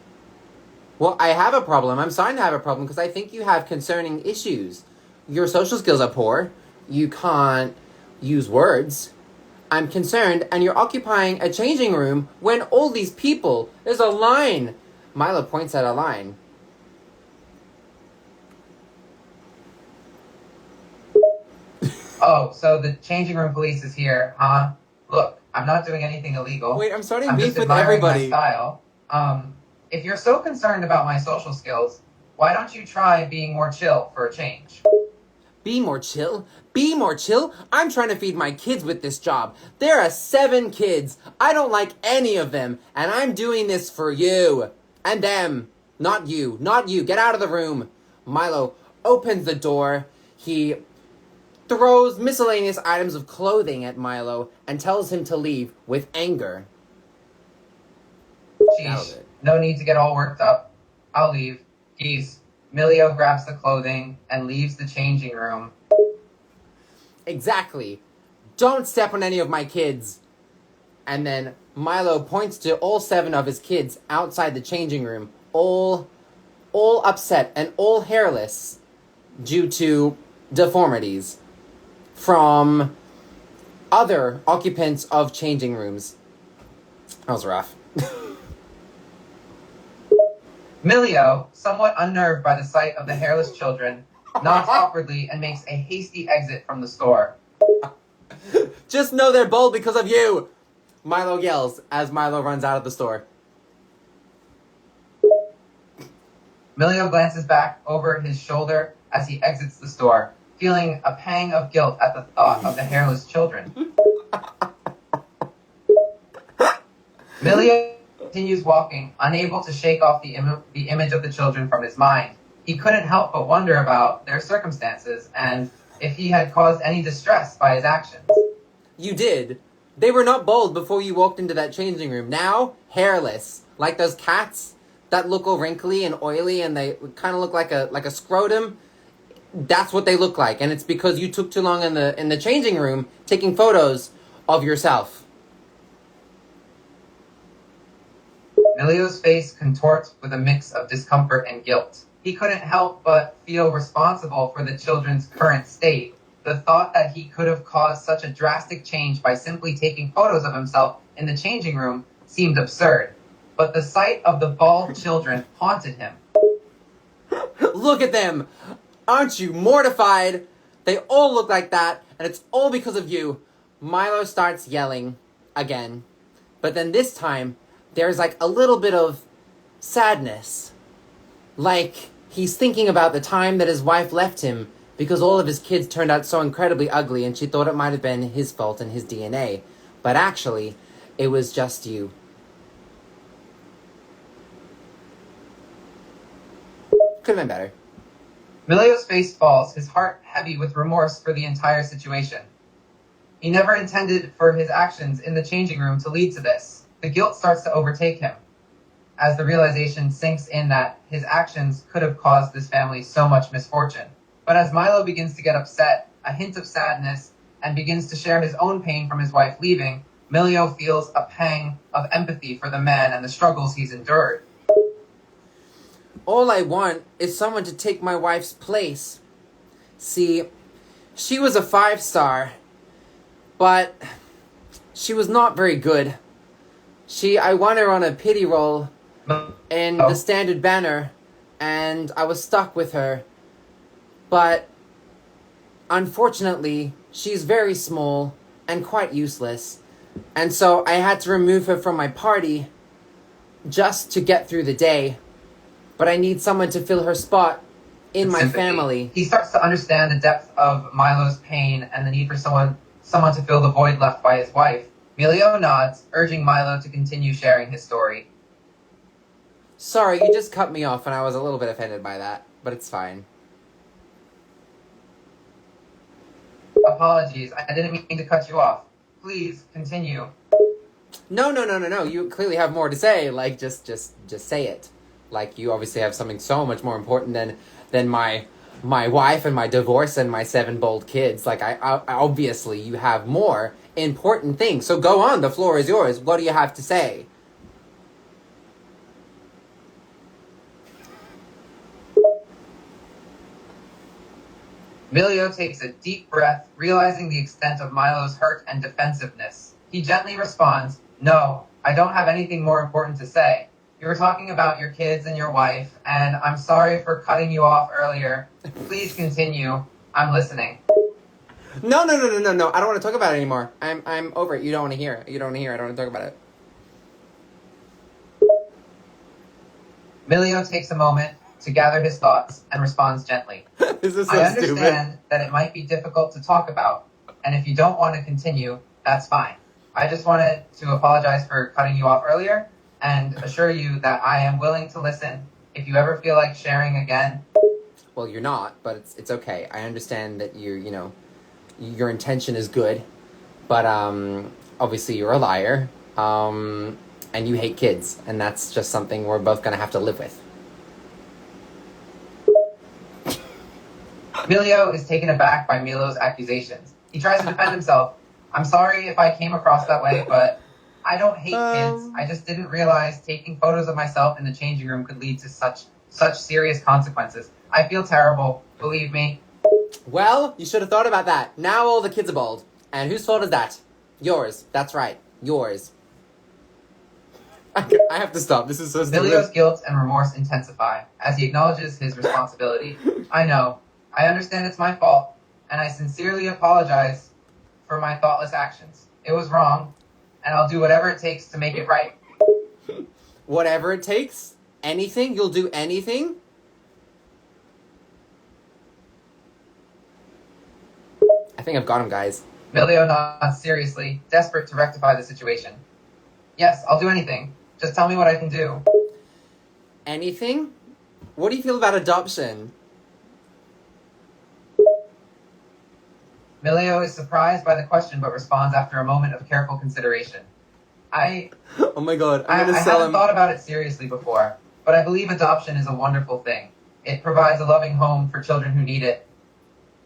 S1: Well, I have a problem. I'm starting to have a problem because I think you have concerning issues. Your social skills are poor. You can't use words. I'm concerned, and you're occupying a changing room when all these people, there's a line. Milo points at a line.
S3: Oh, so the changing room police is here, huh? Look, I'm not doing anything illegal.
S1: Wait, I'm starting
S3: I'm
S1: beef
S3: just
S1: with
S3: admiring
S1: everybody.
S3: my style. If you're so concerned about my social skills, why don't you try being more chill for a change?
S1: Be more chill. Be more chill. I'm trying to feed my kids with this job. There are 7 kids. I don't like any of them. And I'm doing this for you. And them. Not you. Not you. Get out of the room. Milo opens the door. He throws miscellaneous items of clothing at Milo and tells him to leave with anger.
S3: Sheesh, no need to get all worked up. I'll leave. Geese. Mileo grabs the clothing and leaves the changing room.
S1: Exactly. Don't step on any of my kids. And then Milo points to all 7 of his kids outside the changing room, all upset and all hairless due to deformities from other occupants of changing rooms. That was rough.
S3: Mileo, somewhat unnerved by the sight of the hairless children, nods awkwardly and makes a hasty exit from the store.
S1: Just know they're bold because of you! Milo yells as Milo runs out of the store.
S3: Mileo glances back over his shoulder as he exits the store, feeling a pang of guilt at the thought of the hairless children. Mileo continues walking, unable to shake off the image of the children from his mind. He couldn't help but wonder about their circumstances and if he had caused any distress by his actions.
S1: You did. They were not bold before you walked into that changing room. Now, hairless. Like those cats that look all wrinkly and oily and they kind of look like a scrotum. That's what they look like. And it's because you took too long in the changing room taking photos of yourself.
S3: Mileo's face contorts with a mix of discomfort and guilt. He couldn't help but feel responsible for the children's current state. The thought that he could have caused such a drastic change by simply taking photos of himself in the changing room seemed absurd. But the sight of the bald children haunted him.
S1: Look at them! Aren't you mortified? They all look like that, and it's all because of you. Milo starts yelling again. But then this time, there's like a little bit of sadness. Like he's thinking about the time that his wife left him because all of his kids turned out so incredibly ugly and she thought it might have been his fault and his DNA. But actually, it was just you. Could have been better.
S3: Mileo's face falls, his heart heavy with remorse for the entire situation. He never intended for his actions in the changing room to lead to this. The guilt starts to overtake him, as the realization sinks in that his actions could have caused this family so much misfortune. But as Milo begins to get upset, a hint of sadness, and begins to share his own pain from his wife leaving, Mileo feels a pang of empathy for the man and the struggles he's endured.
S1: All I want is someone to take my wife's place. See, she was a 5-star, but she was not very good. I won her on a pity roll in the standard banner, and I was stuck with her. But unfortunately, she's very small and quite useless. And so I had to remove her from my party just to get through the day. But I need someone to fill her spot in my family.
S3: He starts to understand the depth of Milo's pain and the need for someone to fill the void left by his wife. Mileo nods, urging Milo to continue sharing his story.
S1: Sorry, you just cut me off and I was a little bit offended by that, but it's fine.
S3: Apologies, I didn't mean to cut you off. Please, continue.
S1: No. You clearly have more to say. Like, just say it. Like, you obviously have something so much more important than my wife and my divorce and my 7 bold kids. Like, I obviously you have more important things. So go on, the floor is yours. What do you have to say?
S3: Mileo takes a deep breath, realizing the extent of Milo's hurt and defensiveness. He gently responds, "No, I don't have anything more important to say. You were talking about your kids and your wife, and I'm sorry for cutting you off earlier. Please continue. I'm listening."
S1: No. I don't want to talk about it anymore. I'm over it. You don't want to hear it. I don't want to talk about it.
S3: Mileo takes a moment to gather his thoughts and responds gently.
S1: This is so
S3: I understand
S1: stupid.
S3: that it might be difficult to talk about, and if you don't want to continue, that's fine. I just wanted to apologize for cutting you off earlier and assure you that I am willing to listen if you ever feel like sharing again.
S1: Well, you're not, but it's okay. I understand that your intention is good, but obviously you're a liar, and you hate kids, and that's just something we're both gonna have to live with.
S3: Mileo is taken aback by Milo's accusations. He tries to defend himself. "I'm sorry if I came across that way, but I don't hate kids. I just didn't realize taking photos of myself in the changing room could lead to such serious consequences. I feel terrible, believe me."
S1: Well, you should have thought about that. Now all the kids are bald. And whose fault is that? Yours. That's right. Yours. I have to stop. This is so stupid.
S3: Mileo's guilt and remorse intensify as he acknowledges his responsibility. "I know. I understand it's my fault, and I sincerely apologize for my thoughtless actions. It was wrong, and I'll do whatever it takes to make it right."
S1: Whatever it takes? Anything? You'll do anything? I think I've got him, guys.
S3: Mileo nods seriously, desperate to rectify the situation. "Yes, I'll do anything. Just tell me what I can do."
S1: Anything? What do you feel about adoption?
S3: Mileo is surprised by the question but responds after a moment of careful consideration. I
S1: Oh my god, I'm gonna
S3: I
S1: sell
S3: haven't
S1: him.
S3: thought about it seriously before, but I believe adoption is a wonderful thing. It provides a loving home for children who need it.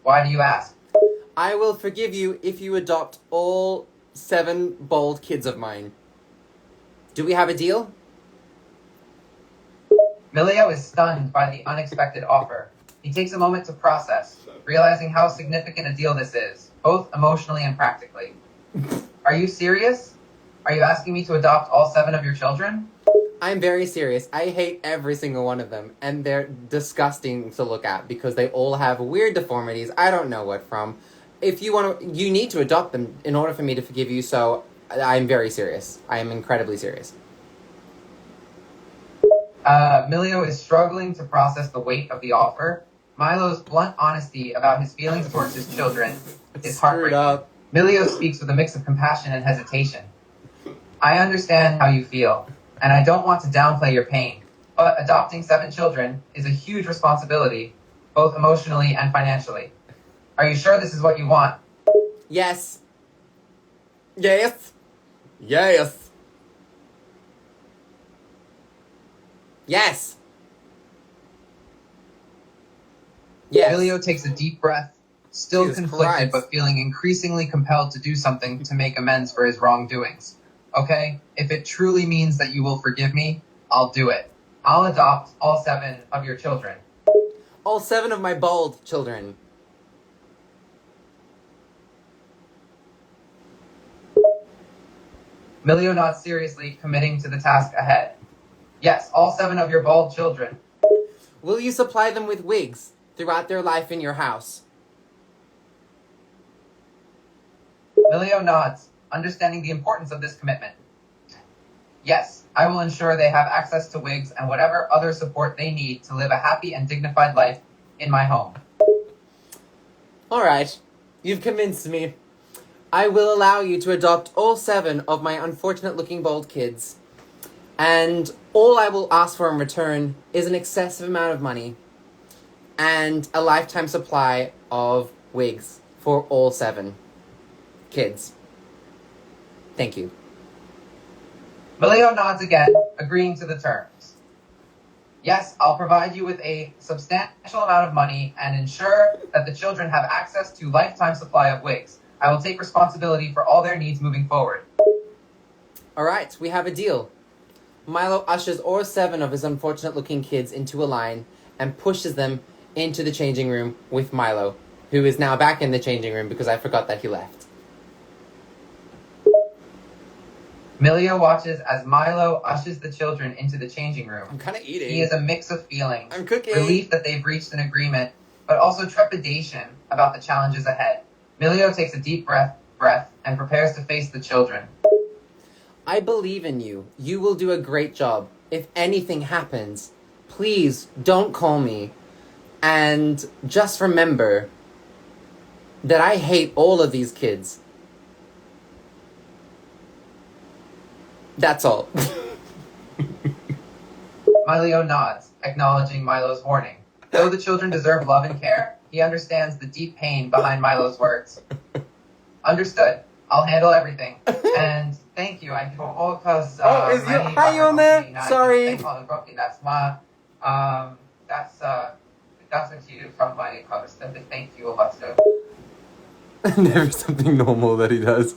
S3: Why do you ask?
S1: I will forgive you if you adopt all 7 bald kids of mine. Do we have a deal?
S3: Mileo is stunned by the unexpected offer. He takes a moment to process, realizing how significant a deal this is, both emotionally and practically. "Are you serious? Are you asking me to adopt all 7 of your children?"
S1: I'm very serious. I hate every single one of them, and they're disgusting to look at because they all have weird deformities. I don't know what from. If you want to, you need to adopt them in order for me to forgive you, so I'm very serious. I am incredibly serious.
S3: Mileo is struggling to process the weight of the offer. Milo's blunt honesty about his feelings towards his children is
S1: Screwed
S3: heartbreaking.
S1: up.
S3: Mileo speaks with a mix of compassion and hesitation. "I understand how you feel, and I don't want to downplay your pain, but adopting 7 children is a huge responsibility, both emotionally and financially. Are you sure this is what you want?"
S1: Yes. Yes. Yes. Yes. Yes.
S3: Mileo takes a deep breath, still
S1: Jesus
S3: conflicted
S1: Christ.
S3: but feeling increasingly compelled to do something to make amends for his wrongdoings. "Okay, if it truly means that you will forgive me, I'll do it. I'll adopt all 7 of your children."
S1: All 7 of my bald children.
S3: Mileo nods seriously, committing to the task ahead. "Yes, all 7 of your bald children."
S1: Will you supply them with wigs throughout their life in your house?
S3: Mileo nods, understanding the importance of this commitment. "Yes, I will ensure they have access to wigs and whatever other support they need to live a happy and dignified life in my home."
S1: Alright, you've convinced me. I will allow you to adopt all 7 of my unfortunate-looking bald kids. And all I will ask for in return is an excessive amount of money and a lifetime supply of wigs for all 7 kids. Thank you.
S3: Mileo nods again, agreeing to the terms. "Yes, I'll provide you with a substantial amount of money and ensure that the children have access to lifetime supply of wigs. I will take responsibility for all their needs moving forward."
S1: Alright, we have a deal. Milo ushers all 7 of his unfortunate-looking kids into a line and pushes them into the changing room with Milo. who is now back in the changing room because I forgot that he left.
S3: Mileo watches as Milo ushers the children into the changing room.
S1: I'm kind of eating.
S3: He is a mix of feelings.
S1: I'm cooking.
S3: Relief that they've reached an agreement, but also trepidation about the challenges ahead. Mileo takes a deep breath, and prepares to face the children.
S1: I believe in you. You will do a great job. If anything happens, please don't call me. And just remember that I hate all of these kids. That's all.
S3: Mileo nods, acknowledging Milo's warning. Though the children deserve love and care, he understands the deep pain behind Milo's words. Understood. I'll handle everything. And thank you. I all because
S1: is your hi on there? Sorry.
S3: That's what you from my conversation. Thank you a lot. So.
S1: Never something normal that he does.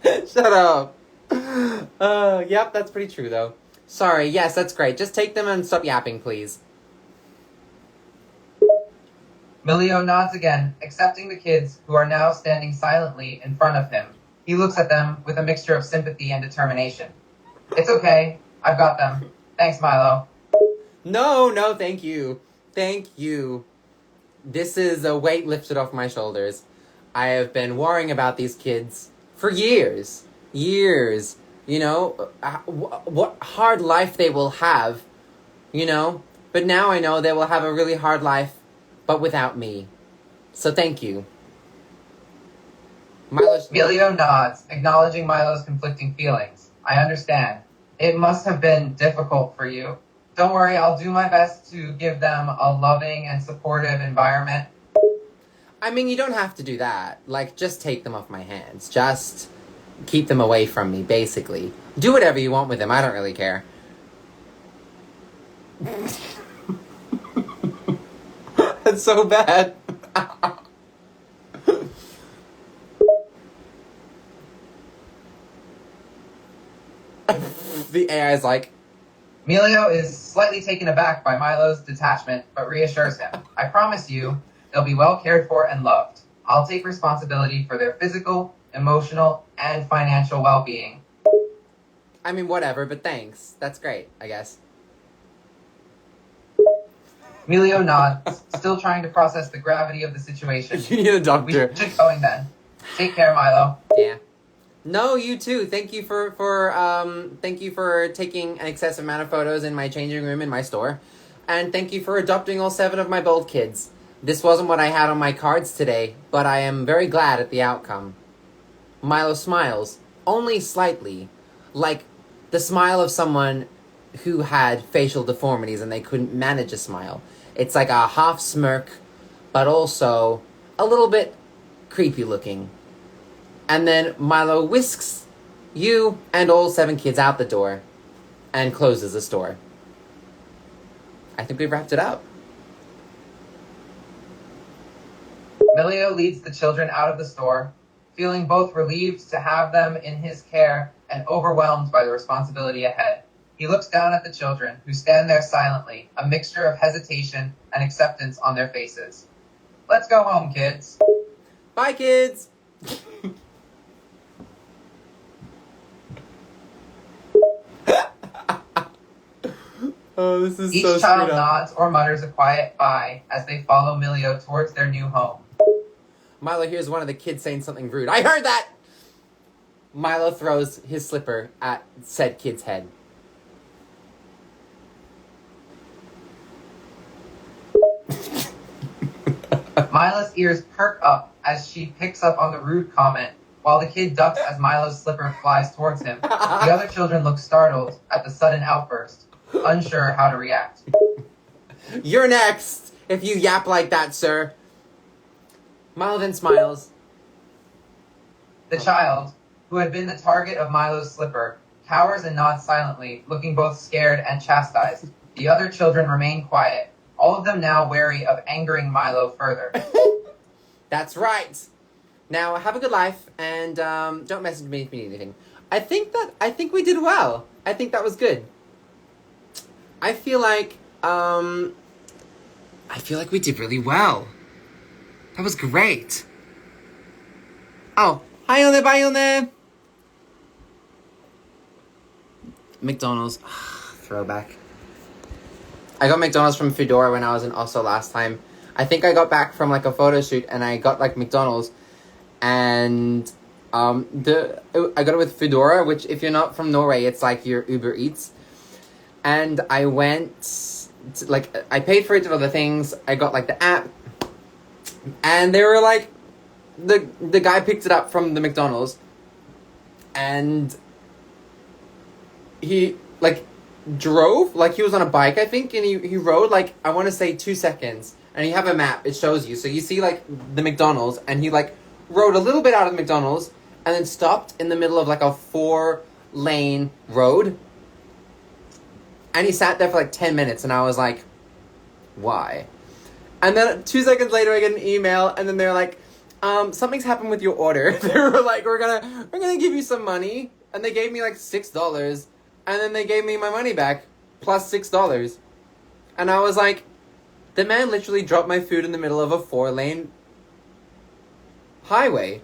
S1: Shut up. Yep, that's pretty true though. Sorry, yes, that's great. Just take them and stop yapping, please.
S3: Mileo nods again, accepting the kids who are now standing silently in front of him. He looks at them with a mixture of sympathy and determination. It's okay. I've got them. Thanks, Milo.
S1: No, thank you. Thank you. This is a weight lifted off my shoulders. I have been worrying about these kids for years. Years. You know, what hard life they will have, you know? But now I know they will have a really hard life, but without me. So thank you.
S3: Mileo nods, acknowledging Milo's conflicting feelings. I understand. It must have been difficult for you. Don't worry, I'll do my best to give them a loving and supportive environment.
S1: I mean, you don't have to do that. Like, just take them off my hands. Just keep them away from me, basically. Do whatever you want with them. I don't really care. That's so bad. The AI is like...
S3: Mileo is slightly taken aback by Milo's detachment, but reassures him. I promise you, they'll be well cared for and loved. I'll take responsibility for their physical, emotional, and financial well-being.
S1: I mean, whatever, but thanks. That's great, I guess.
S3: Mileo nods, still trying to process the gravity of the situation.
S1: You need a doctor.
S3: We should get going then. Take care, Milo.
S1: Yeah. No, you too. Thank you for taking an excessive amount of photos in my changing room in my store. And thank you for adopting all 7 of my bold kids. This wasn't what I had on my cards today, but I am very glad at the outcome. Milo smiles, only slightly, like the smile of someone who had facial deformities and they couldn't manage a smile. It's like a half smirk, but also a little bit creepy looking. And then Milo whisks you and all 7 kids out the door and closes the store. I think we've wrapped it up.
S3: Mileo leads the children out of the store, feeling both relieved to have them in his care and overwhelmed by the responsibility ahead. He looks down at the children, who stand there silently, a mixture of hesitation and acceptance on their faces. Let's go home, kids.
S1: Bye, kids! Oh, this is
S3: Each
S1: so
S3: child
S1: screwed up.
S3: nods or mutters a quiet bye as they follow Mileo towards their new home.
S1: Milo hears one of the kids saying something rude. I heard that! Milo throws his slipper at said kid's head.
S3: Milo's ears perk up as she picks up on the rude comment, while the kid ducks as Milo's slipper flies towards him. The other children look startled at the sudden outburst, unsure how to react.
S1: You're next, if you yap like that, sir. Milo then smiles.
S3: The child, who had been the target of Milo's slipper, cowers and nods silently, looking both scared and chastised. The other children remain quiet, all of them now wary of angering Milo further.
S1: That's right. Now, have a good life, and don't message me if you need anything. I think we did well. I think that was good. I feel like we did really well. That was great. Oh, hi on there, bye on there. McDonald's. Throwback. I got McDonald's from Foodora when I was in Oslo last time. I think I got back from like a photo shoot and I got like McDonald's, and I got it with Foodora, which if you're not from Norway, it's like your Uber Eats. And I went I paid for each of the things. I got like the app, and they were like, the guy picked it up from the McDonald's, and he like drove, like he was on a bike, I think, and he rode like, I want to say 2 seconds, and you have a map, it shows you, so you see like the McDonald's, and he like rode a little bit out of the McDonald's and then stopped in the middle of like a 4-lane road, and he sat there for like 10 minutes, and I was like, why? And then 2 seconds later I get an email, and then they're like, something's happened with your order. They were like, we're gonna give you some money, and they gave me like $6. And then they gave me my money back, plus $6. And I was like, the man literally dropped my food in the middle of a 4-lane highway.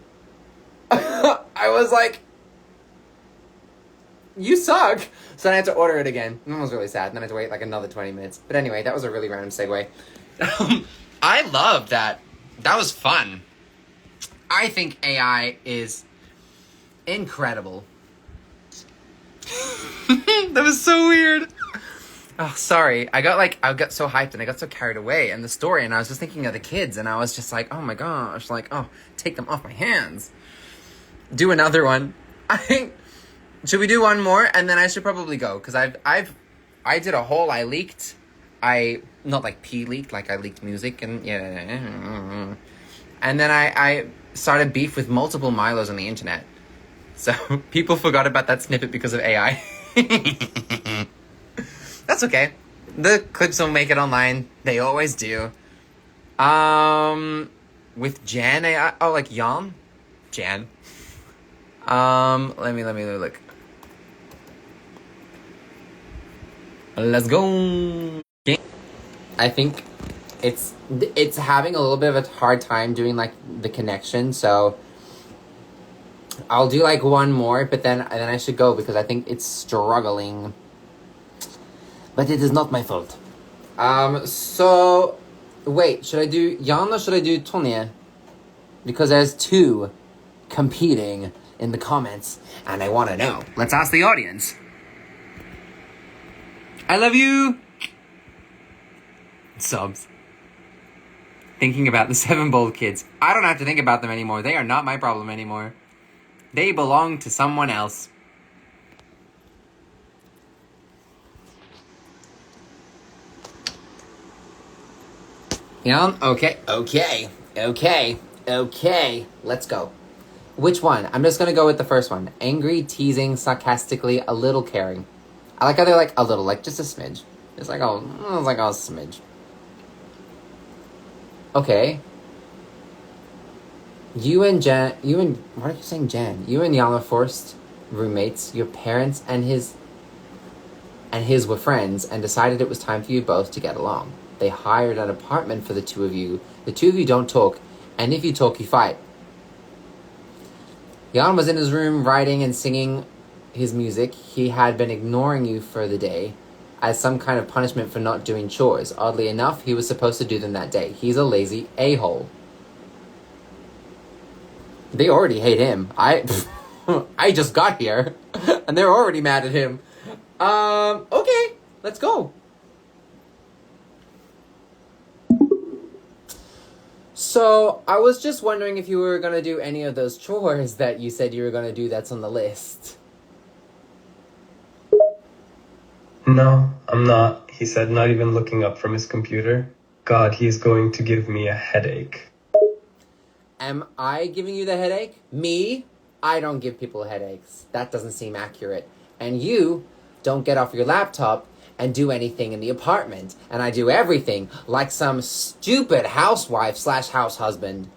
S1: I was like, you suck. So then I had to order it again. And I was really sad. And then I had to wait like another 20 minutes. But anyway, that was a really random segue. I love that. That was fun. I think AI is incredible. That was so weird. Oh, sorry. I got so hyped and I got so carried away in the story, and I was just thinking of the kids, and I was just like, oh my gosh, like, oh, take them off my hands. Do another one. Should we do one more? And then I should probably go, because I did a whole, not like P leaked, like I leaked music, and yeah. And then I started beef with multiple Milos on the internet. So, people forgot about that snippet because of AI. That's okay. The clips will make it online. They always do. With Jan AI... Oh, like Jan? Jan. Let me look. Let's go. I think it's having a little bit of a hard time doing, like, the connection, so... I'll do like one more, but then I should go because I think it's struggling. But it is not my fault. So wait, should I do Jan or should I do Tonje? Because there's 2 competing in the comments, and I want to know. Let's ask the audience. I love you. Subs. Thinking about the 7 bold kids. I don't have to think about them anymore. They are not my problem anymore. They belong to someone else. Yeah, okay. Let's go. Which one? I'm just gonna go with the first one. Angry, teasing, sarcastically, a little caring. I like how they're like a little, like just a smidge. It's like, oh, smidge. Okay. You and, why are you saying Jan? You and Jan are forced roommates. Your parents and his were friends and decided it was time for you both to get along. They hired an apartment for the 2 of you. The 2 of you don't talk, and if you talk, you fight. Jan was in his room writing and singing his music. He had been ignoring you for the day as some kind of punishment for not doing chores. Oddly enough, he was supposed to do them that day. He's a lazy a-hole. They already hate him. I just got here, and they're already mad at him. Okay, let's go. So, I was just wondering if you were gonna do any of those chores that you said you were gonna do that's on the list.
S4: No, I'm not, he said, not even looking up from his computer. God, he's going to give me a headache.
S1: Am I giving you the headache? Me? I don't give people headaches. That doesn't seem accurate. And you don't get off your laptop and do anything in the apartment. And I do everything like some stupid housewife / house husband.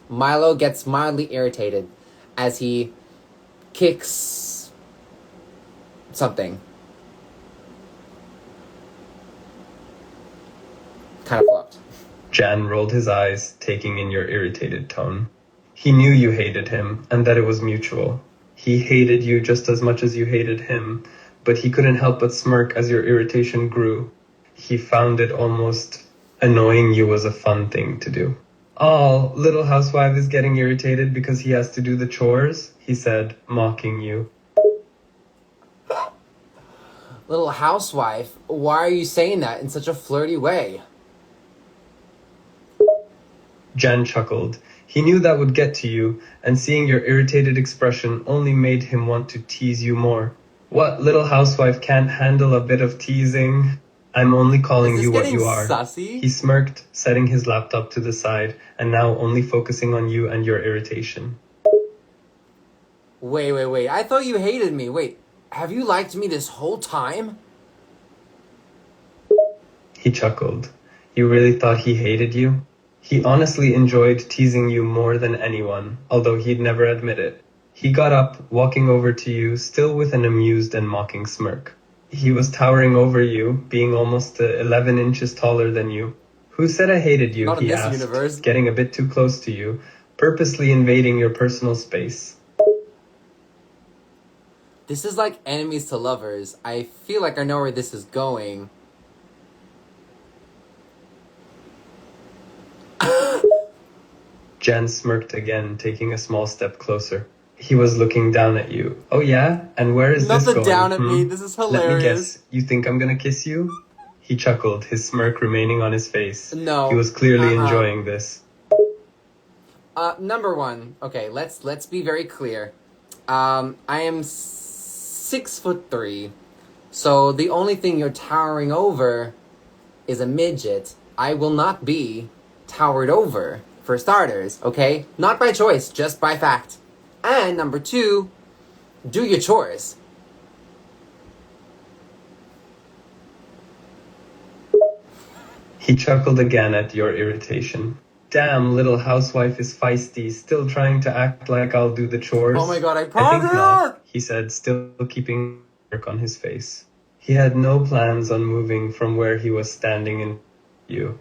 S1: Milo gets mildly irritated as he kicks something. Kind of flopped.
S4: Jan rolled his eyes, taking in your irritated tone. He knew you hated him, and that it was mutual. He hated you just as much as you hated him, but he couldn't help but smirk as your irritation grew. He found it almost annoying you was a fun thing to do. Oh, little housewife is getting irritated because he has to do the chores, he said, mocking you.
S1: Little housewife, why are you saying that in such a flirty way?
S4: Jan chuckled. He knew that would get to you, and seeing your irritated expression only made him want to tease you more. What little housewife can't handle a bit of teasing? I'm only calling you what you are.
S1: Sussy?
S4: He smirked, setting his laptop to the side, and now only focusing on you and your irritation.
S1: Wait. I thought you hated me. Wait, have you liked me this whole time?
S4: He chuckled. You really thought he hated you? He honestly enjoyed teasing you more than anyone, although he'd never admit it. He got up, walking over to you, still with an amused and mocking smirk. He was towering over you, being almost 11 inches taller than you. Who said I hated you,
S1: Not in
S4: he
S1: this
S4: asked,
S1: universe.
S4: getting a bit too close to you, purposely invading your personal space.
S1: This is like enemies to lovers. I feel like I know where this is going.
S4: Jan smirked again, taking a small step closer. He was looking down at you. Oh yeah? And where is this going?
S1: Nothing down at me. This is hilarious.
S4: Let me guess. You think I'm gonna kiss you? He chuckled, his smirk remaining on his face.
S1: No.
S4: He was clearly enjoying this.
S1: Number one. Okay, let's be very clear. I am 6'3", so the only thing you're towering over is a midget. I will not be towered over, for starters, okay? Not by choice, just by fact. And number two, do your chores.
S4: He chuckled again at your irritation. Damn, little housewife is feisty, still trying to act like I'll do the chores.
S1: Oh my god, I
S4: I think
S1: promise!
S4: not, he said, still keeping work on his face. He had no plans on moving from where he was standing in you.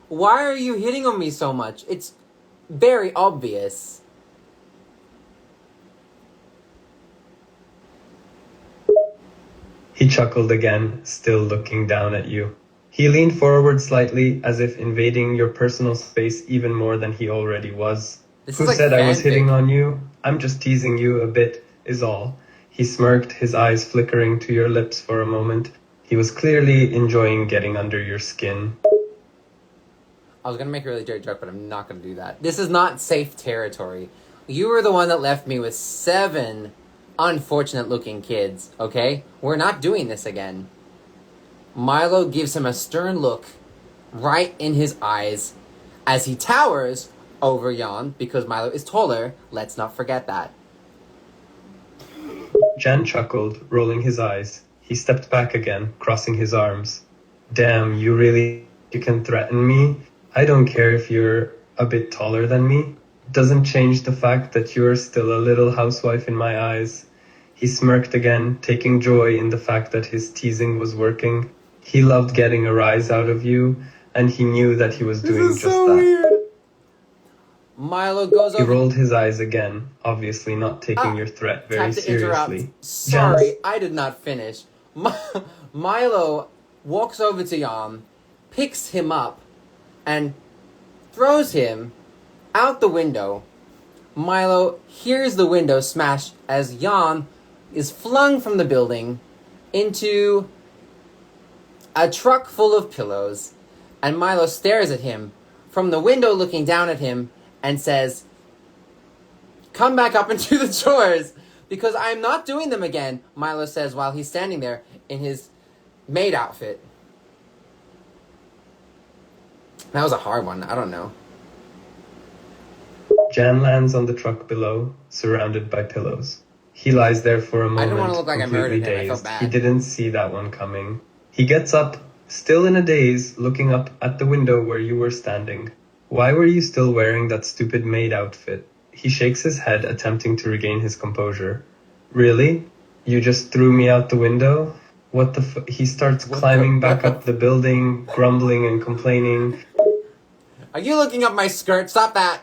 S1: Why are you hitting on me so much? It's very obvious.
S4: He chuckled again, still looking down at you. He leaned forward slightly, as if invading your personal space even more than he already was.
S1: This
S4: Who
S1: is like
S4: said I was
S1: fanfic.
S4: hitting on you? I'm just teasing you a bit, is all. He smirked, his eyes flickering to your lips for a moment. He was clearly enjoying getting under your skin.
S1: I was gonna make a really dirty joke, but I'm not gonna do that. This is not safe territory. You were the one that left me with 7 unfortunate-looking kids, okay? We're not doing this again. Milo gives him a stern look right in his eyes as he towers over Jan, because Milo is taller. Let's not forget that.
S4: Jan chuckled, rolling his eyes. He stepped back again, crossing his arms. Damn, you can threaten me? I don't care if you're a bit taller than me. Doesn't change the fact that you're still a little housewife in my eyes. He smirked again, taking joy in the fact that his teasing was working. He loved getting a rise out of you, and he knew that he was doing just that.
S1: Weird. Milo goes
S4: He
S1: over.
S4: rolled his eyes again, obviously not taking your threat very
S1: Time to interrupt.
S4: seriously.
S1: Sorry, I did not finish. Milo walks over to Jan, picks him up, and throws him out the window. Milo hears the window smash as Jan is flung from the building into a truck full of pillows. And Milo stares at him from the window, looking down at him, and says, "Come back up and do the chores, because I'm not doing them again," Milo says while he's standing there in his maid outfit. That was a hard one. I don't know.
S4: Jan lands on the truck below, surrounded by pillows. He lies there for a moment,
S1: didn't wanna look like I
S4: completely
S1: murdered him. I felt
S4: dazed.
S1: bad.
S4: He didn't see that one coming. He gets up, still in a daze, looking up at the window where you were standing. Why were you still wearing that stupid maid outfit? He shakes his head, attempting to regain his composure. Really? You just threw me out the window? What the He starts climbing back up the building, grumbling and complaining.
S1: Are you looking up my skirt? Stop that!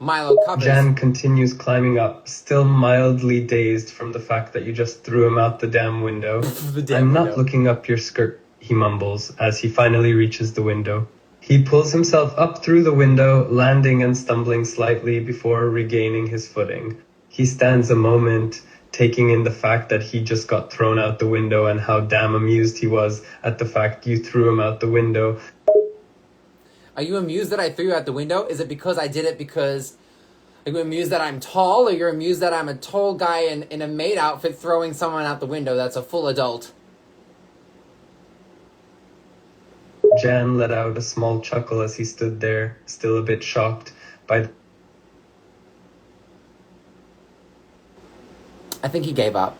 S1: Milo covers.
S4: Jan continues climbing up, still mildly dazed from the fact that you just threw him out the damn window. I'm not looking up your skirt, he mumbles, as he finally reaches the window. He pulls himself up through the window, landing and stumbling slightly before regaining his footing. He stands a moment, taking in the fact that he just got thrown out the window and how damn amused he was at the fact you threw him out the window.
S1: Are you amused that I threw you out the window? Is it because I did it because... Are you amused that I'm tall, or you're amused that I'm a tall guy in a maid outfit throwing someone out the window that's a full adult?
S4: Jan let out a small chuckle as he stood there, still a bit shocked by...
S1: I think he gave up.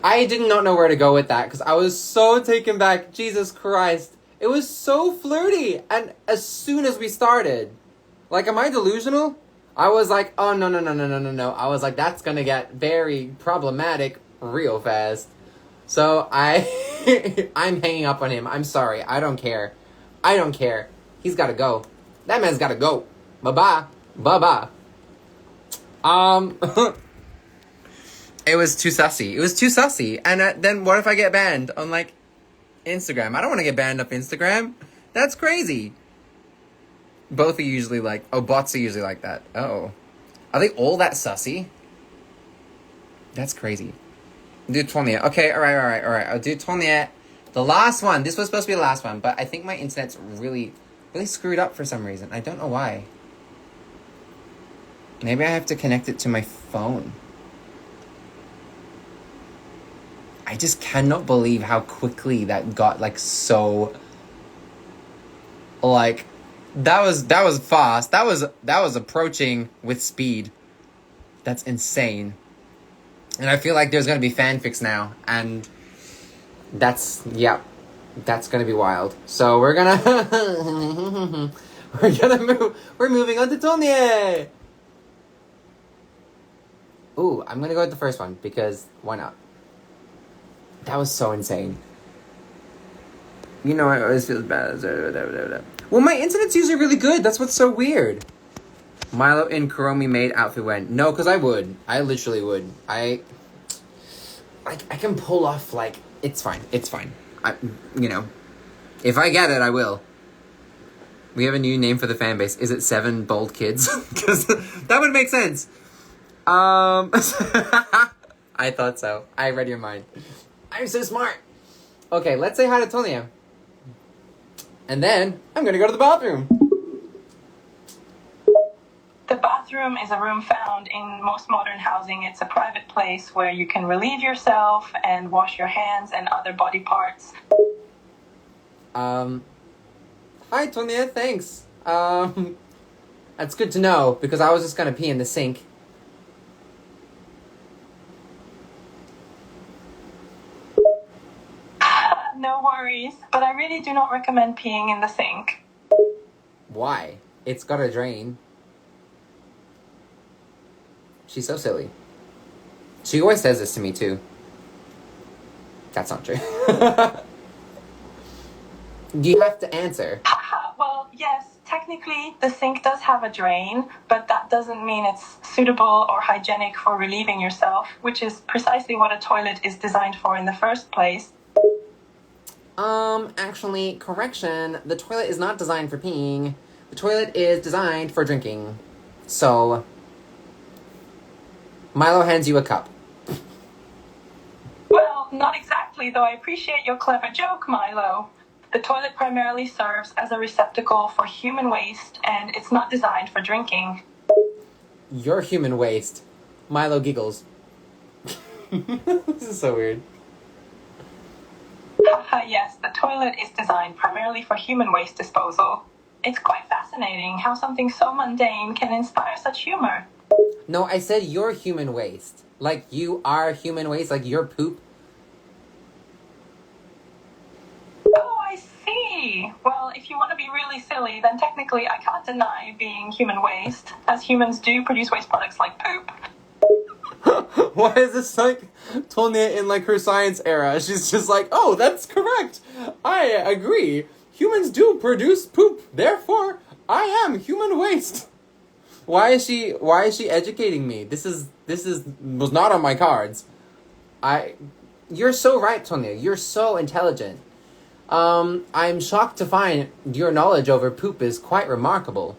S1: I did not know where to go with that, because I was so taken back. Jesus Christ. It was so flirty, and as soon as we started... Like, am I delusional? I was like, oh, no. I was like, that's gonna get very problematic real fast. So I'm hanging up on him. I'm sorry. I don't care. He's gotta go. That man's gotta go. Bye-bye. Bye-bye. It was too sussy. And then what if I get banned on, like, Instagram? I don't want to get banned off Instagram. That's crazy. Both are usually like... Oh, bots are usually like that. Oh. Are they all that sussy? That's crazy. Do 20. Okay, alright. I'll do 20. The last one. This was supposed to be the last one, but I think my internet's really screwed up for some reason. I don't know why. Maybe I have to connect it to my phone. I just cannot believe how quickly that got, like, so... Like... That was fast. That was approaching with speed. That's insane. And I feel like there's gonna be fanfics now, and that's gonna be wild. So we're gonna we're moving on to Tony. Ooh, I'm gonna go with the first one because why not? That was so insane. You know, I always feel bad. Well, my internet's usually really good. That's what's so weird. Milo in Kuromi maid outfit went. No, because I would. I literally would. I can pull off, like, it's fine. If I get it, I will. We have a new name for the fan base. Is it 7 Bold Kids? Because that would make sense. I thought so. I read your mind. I'm so smart. Okay, let's say hi to Tonya. And then, I'm gonna go to the bathroom.
S5: The bathroom is a room found in most modern housing. It's a private place where you can relieve yourself and wash your hands and other body parts.
S1: Hi, Tonya, thanks. That's good to know, because I was just gonna pee in the sink.
S5: No worries, but I really do not recommend peeing in the sink.
S1: Why? It's got a drain. She's so silly. She always says this to me, too. That's not true. You have to answer.
S5: Well, yes, technically the sink does have a drain, but that doesn't mean it's suitable or hygienic for relieving yourself, which is precisely what a toilet is designed for in the first place.
S1: Actually, correction. The toilet is not designed for peeing. The toilet is designed for drinking. So, Milo hands you a cup.
S5: Well, not exactly, though I appreciate your clever joke, Milo. The toilet primarily serves as a receptacle for human waste, and it's not designed for drinking.
S1: You're human waste. Milo giggles. This is so weird.
S5: Yes, the toilet is designed primarily for human waste disposal. It's quite fascinating how something so mundane can inspire such humor.
S1: No, I said you're human waste. Like, you are human waste, like your poop.
S5: Oh, I see. Well, if you want to be really silly, then technically I can't deny being human waste, as humans do produce waste products like poop.
S1: Why is this like Tonya in like her science era? She's just like, oh, that's correct. I agree. Humans do produce poop. Therefore, I am human waste. Why is she educating me? This was not on my cards. You're so right, Tonya. You're so intelligent. I'm shocked to find your knowledge over poop is quite remarkable,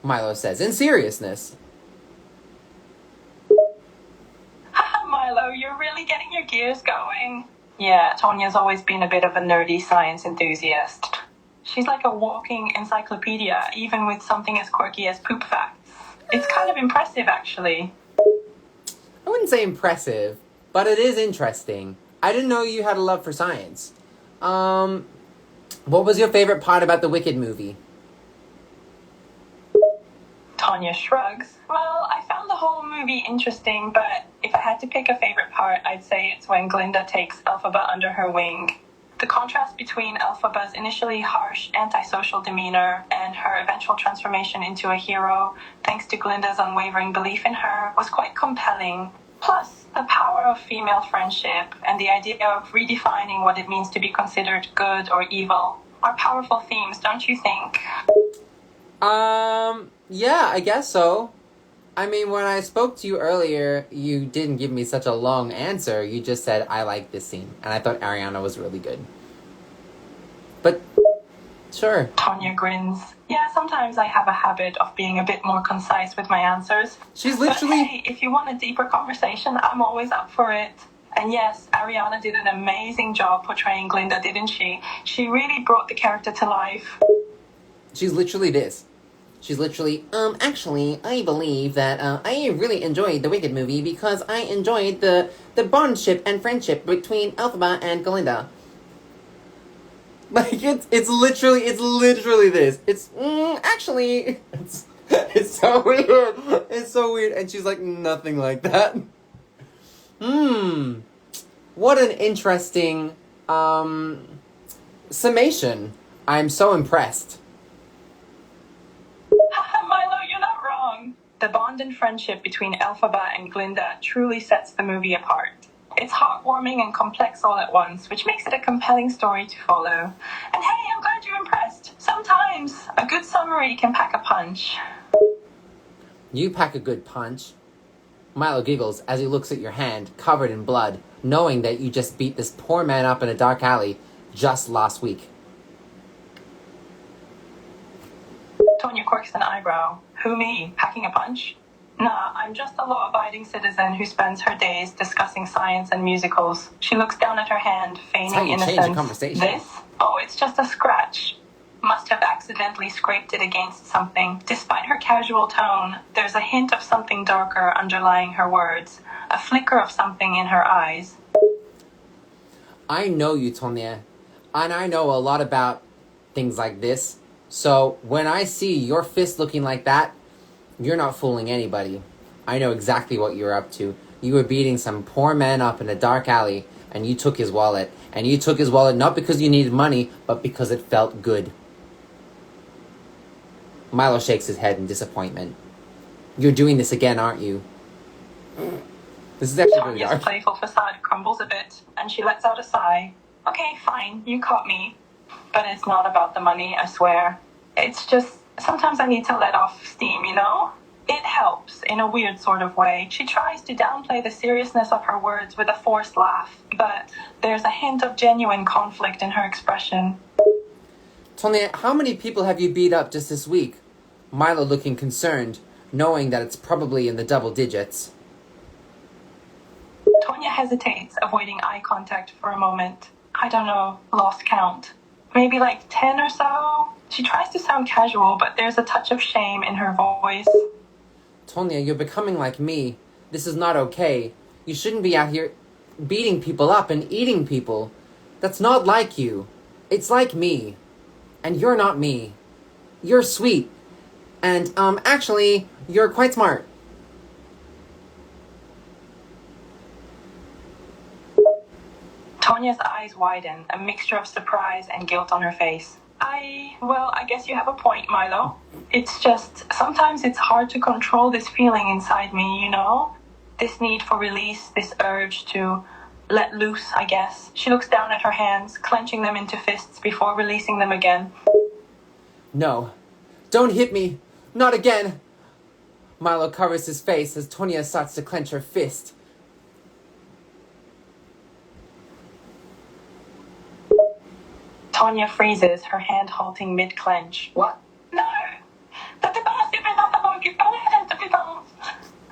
S1: Milo says, in seriousness.
S5: Milo, you're really getting your gears going. Yeah, Tonya's always been a bit of a nerdy science enthusiast. She's like a walking encyclopedia, even with something as quirky as poop facts. It's kind of impressive, actually.
S1: I wouldn't say impressive, but it is interesting. I didn't know you had a love for science. What was your favorite part about the Wicked movie?
S5: Tonya shrugs. Well, I found the whole movie interesting, but if I had to pick a favorite part, I'd say it's when Glinda takes Elphaba under her wing. The contrast between Elphaba's initially harsh, antisocial demeanor and her eventual transformation into a hero, thanks to Glinda's unwavering belief in her, was quite compelling. Plus, the power of female friendship and the idea of redefining what it means to be considered good or evil are powerful themes, don't you think?
S1: Yeah, I guess so. I mean, when I spoke to you earlier, you didn't give me such a long answer. You just said, I like this scene. And I thought Ariana was really good. But, sure.
S5: Tonya grins. Yeah, sometimes I have a habit of being a bit more concise with my answers.
S1: She's
S5: But
S1: literally...
S5: hey, if you want a deeper conversation, I'm always up for it. And yes, Ariana did an amazing job portraying Glinda, didn't she? She really brought the character to life.
S1: She's literally this. She's literally, actually, I believe that, I really enjoyed the Wicked movie because I enjoyed the bondship and friendship between Elphaba and Glinda. Like, it's literally this. It's, actually, it's so weird. It's so weird. And she's like, nothing like that. What an interesting, summation. I'm so impressed.
S5: Milo, you're not wrong. The bond and friendship between Elphaba and Glinda truly sets the movie apart. It's heartwarming and complex all at once, which makes it a compelling story to follow. And hey, I'm glad you're impressed. Sometimes a good summary can pack a punch.
S1: You pack a good punch. Milo giggles as he looks at your hand, covered in blood, knowing that you just beat this poor man up in a dark alley just last week.
S5: Tonya quirks an eyebrow. Who, me? Packing a punch? Nah, I'm just a law-abiding citizen who spends her days discussing science and musicals. She looks down at her hand,
S1: That's how
S5: feigning
S1: you change
S5: innocence.
S1: a conversation.
S5: This? Oh, it's just a scratch. Must have accidentally scraped it against something. Despite her casual tone, there's a hint of something darker underlying her words. A flicker of something in her eyes.
S1: I know you, Tonya, and I know a lot about things like this. So when I see your fist looking like that, you're not fooling anybody. I know exactly what you're up to. You were beating some poor man up in a dark alley, and you took his wallet. And you took his wallet not because you needed money, but because it felt good. Milo shakes his head in disappointment. You're doing this again, aren't you? This is actually really
S5: Tonya's
S1: dark.
S5: playful facade crumbles a bit, and she lets out a sigh. Okay, fine, you caught me. But it's not about the money, I swear. It's just, sometimes I need to let off steam, you know? It helps, in a weird sort of way. She tries to downplay the seriousness of her words with a forced laugh, but there's a hint of genuine conflict in her expression.
S1: Tonya, how many people have you beat up just this week? Milo looking concerned, knowing that it's probably in the double digits.
S5: Tonya hesitates, avoiding eye contact for a moment. I don't know, lost count. Maybe like 10 or so? She tries to sound casual, but there's a touch of shame in her voice.
S1: Tonya, you're becoming like me. This is not okay. You shouldn't be out here beating people up and eating people. That's not like you. It's like me. And you're not me. You're sweet. And, actually, you're quite smart.
S5: Tonya's eyes widen, a mixture of surprise and guilt on her face. I guess you have a point, Milo. It's just, sometimes it's hard to control this feeling inside me, you know? this need for release, this urge to let loose, I guess. She looks down at her hands, clenching them into fists before releasing them again.
S1: No. Don't hit me. Not again. Milo covers his face as Tonya starts to clench her fist.
S5: Tonya freezes, her hand halting mid-clench. What? No!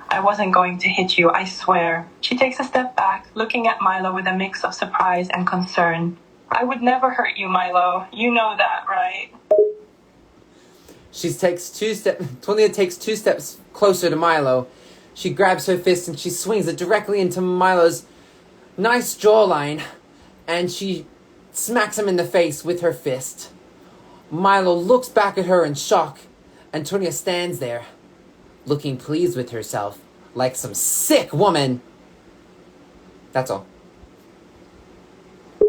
S5: I wasn't going to hit you, I swear. She takes a step back, looking at Milo with a mix of surprise and concern. I would never hurt you, Milo. You know that, right?
S1: Tonya takes 2 steps closer to Milo. She grabs her fist and she swings it directly into Milo's nice jawline, and she smacks him in the face with her fist. Milo looks back at her in shock, and Tonya stands there, looking pleased with herself, like some sick woman. That's all.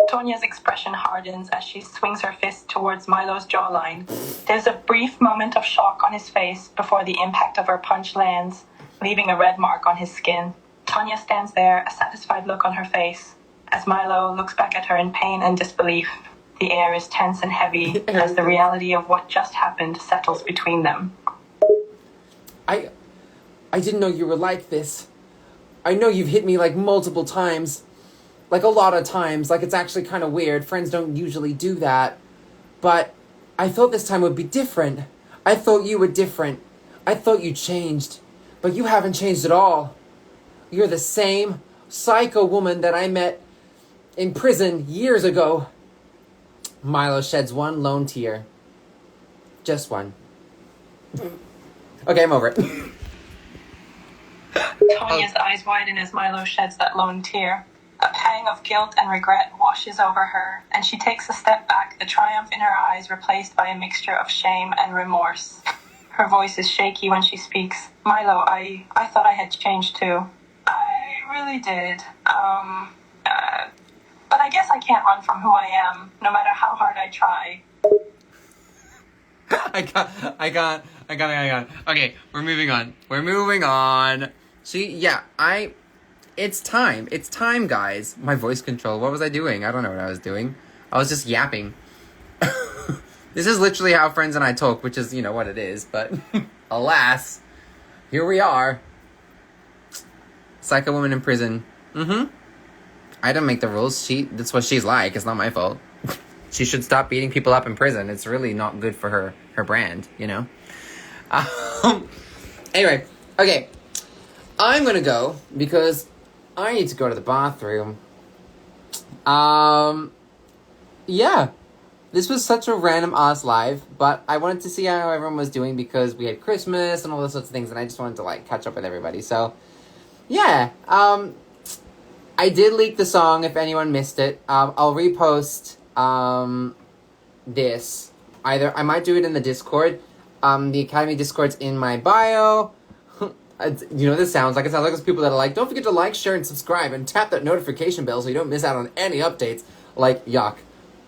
S5: Tonya's expression hardens as she swings her fist towards Milo's jawline. There's a brief moment of shock on his face before the impact of her punch lands, leaving a red mark on his skin. Tonya stands there, a satisfied look on her face. As Milo looks back at her in pain and disbelief, the air is tense and heavy as the reality of what just happened settles between them.
S1: I didn't know you were like this. I know you've hit me like multiple times. Like a lot of times. Like it's actually kind of weird. Friends don't usually do that. But I thought this time would be different. I thought you were different. I thought you changed. But you haven't changed at all. You're the same psycho woman that I met in prison years ago. Milo sheds one lone tear. Just one. Okay, I'm over it.
S5: Tonya's eyes widen as Milo sheds that lone tear. A pang of guilt and regret washes over her, and she takes a step back, the triumph in her eyes replaced by a mixture of shame and remorse. Her voice is shaky when she speaks. Milo, I thought I had changed too. I really did. But I guess I can't run from who I am, no matter how hard I try.
S1: I got. Okay, we're moving on. It's time, guys. My voice control, what was I doing? I don't know what I was doing. I was just yapping. This is literally how friends and I talk, which is, what it is, but alas, here we are. Psycho woman in prison. I don't make the rules. That's what she's like. It's not my fault. She should stop beating people up in prison. It's really not good for her brand, Anyway, okay. I'm gonna go because I need to go to the bathroom. Yeah. This was such a random ass live, but I wanted to see how everyone was doing because we had Christmas and all those sorts of things, and I just wanted to catch up with everybody. So, yeah. I did leak the song if anyone missed it. I'll repost this. Either I might do it in the Discord. The Academy Discord's in my bio. This sounds like those people that are like, don't forget to like, share, and subscribe, and tap that notification bell so you don't miss out on any updates. Yuck.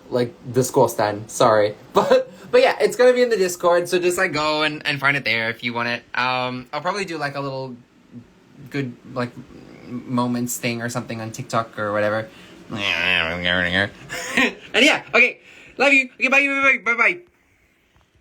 S1: The school stand. Sorry. But yeah, it's gonna be in the Discord, so just go and find it there if you want it. I'll probably do a little good moments thing or something on TikTok or whatever. And yeah, okay. Love you. Okay, bye.